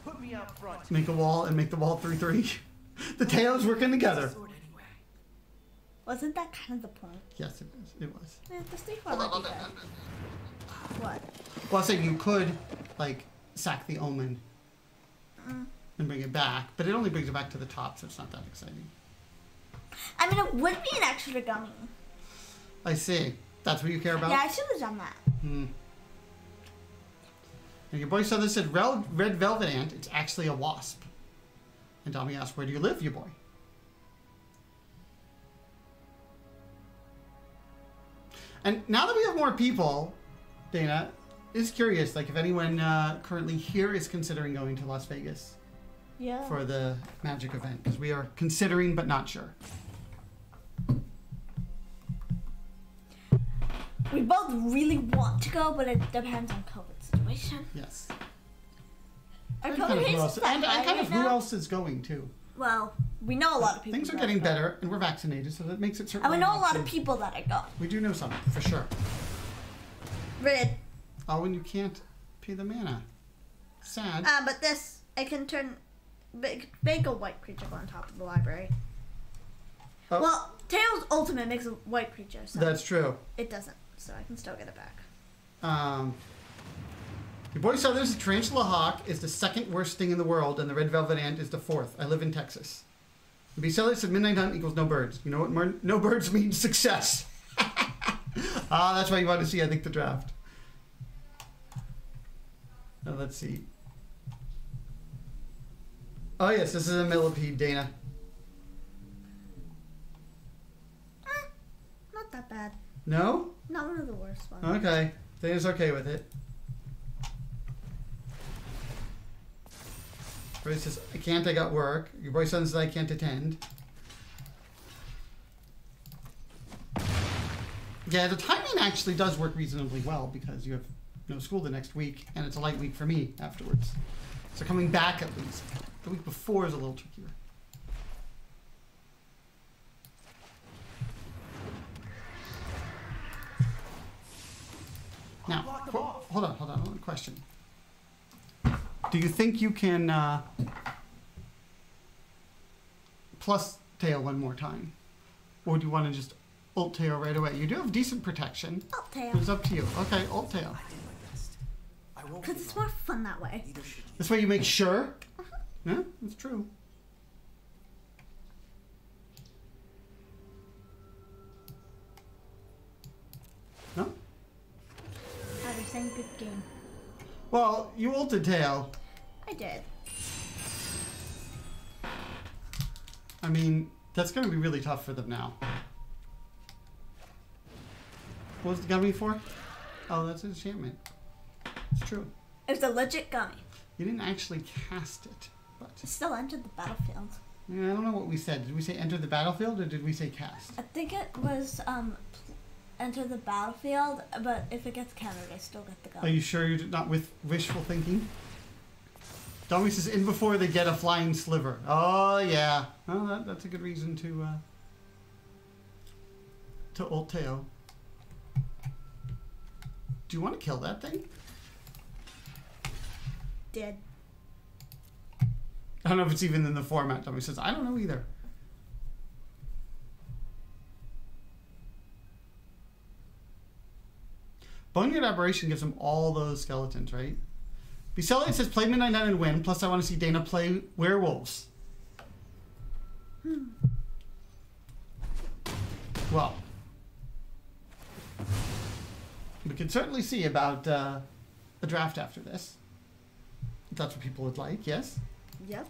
Put me out front.
Make a wall and make the wall 3-3. The tails working together.
Sword anyway.
Wasn't that kind of the point?
Yes, it was. It was.
The Steve might be good. What?
Well, I say you could, like, sack the omen and bring it back, but it only brings it back to the top, so it's not that exciting.
I mean, it would be an extra gummy.
I see. That's what you care about?
Yeah, I should have done that.
Hmm. And your boy Southern said, red velvet ant, it's actually a wasp. And Tommy asked, where do you live, you boy? And now that we have more people, Dana is curious, like if anyone currently here is considering going to Las Vegas
Yeah.
for the Magic event, because we are considering but not sure.
We both really want to go, but it depends on COVID situation.
Yes.
Our
And
COVID
kind of
case
who
is
else,
that
and
high
kind
right
of who
now.
else is going too.
Well, we know a lot of people.
Things are
that
getting
go.
better, and we're vaccinated, so that makes it
And
certainly.
we know a lot of
option.
people that are going.
We do know some, for sure.
Red.
Oh, and you can't pay the mana. Sad.
But this, I can turn make a white creature go on top of the library.
Oh.
Well, Tails Ultimate makes a white creature, so
That's true.
it doesn't. So I can still get it back.
Your boy saw there's a tarantula hawk is the 2nd worst thing in the world, and the red velvet ant is the 4th. I live in Texas. The Becellius said Midnight Hunt equals no birds. You know what no birds means? Success. Ah, that's why you want to see, I think, the draft. Now, let's see. Oh, yes, this is a millipede, Dana.
Not that bad.
No?
Not one of the worst ones.
Okay. Dana's okay with it. Roy says, I can't, I got work. Your boyfriend says I can't attend. Yeah, the timing actually does work reasonably well because you have no school the next week, and it's a light week for me afterwards. So coming back at least. The week before is a little trickier. Now, hold on, one question. Do you think you can plus tail one more time? Or do you want to just ult tail right away? You do have decent protection.
Ult tail.
It's up to you. Okay, ult tail.
Because it's more fun that way.
This way you make sure? Yeah, that's true. No?
I was saying good game.
Well, you ulted tail.
I did.
I mean, that's going to be really tough for them now. What was the gummy for? Oh, that's an enchantment. It's true.
It's a legit gummy.
You didn't actually cast it, but...
It still entered the battlefield.
Yeah, I don't know what we said. Did we say enter the battlefield or did we say cast?
I think it was enter the battlefield, but if it gets countered, I still get the
Are
gummy.
you sure you're not with wishful thinking? Dommy says in before they get a flying sliver. Oh, yeah. Well, that's a good reason to ult tail. Do you want to kill that thing?
Did.
I don't know if it's even in the format. Dommy says, I don't know either. Boneyard Aberration gives him all those skeletons, right? Becelian says, play Midnight Night and win, plus I want to see Dana play werewolves. Well, we can certainly see about a draft after this. If that's what people would like, yes?
Yep.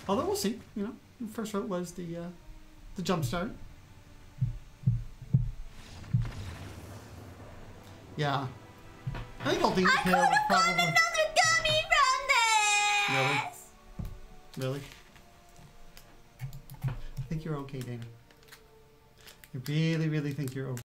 Although we'll see, you know. The first vote was the Jumpstart. Yeah. I think ulting
I could
tail
have
would
gotten
probably...
another gummy from this!
Really? I think you're okay, Dana. I really, really think you're okay.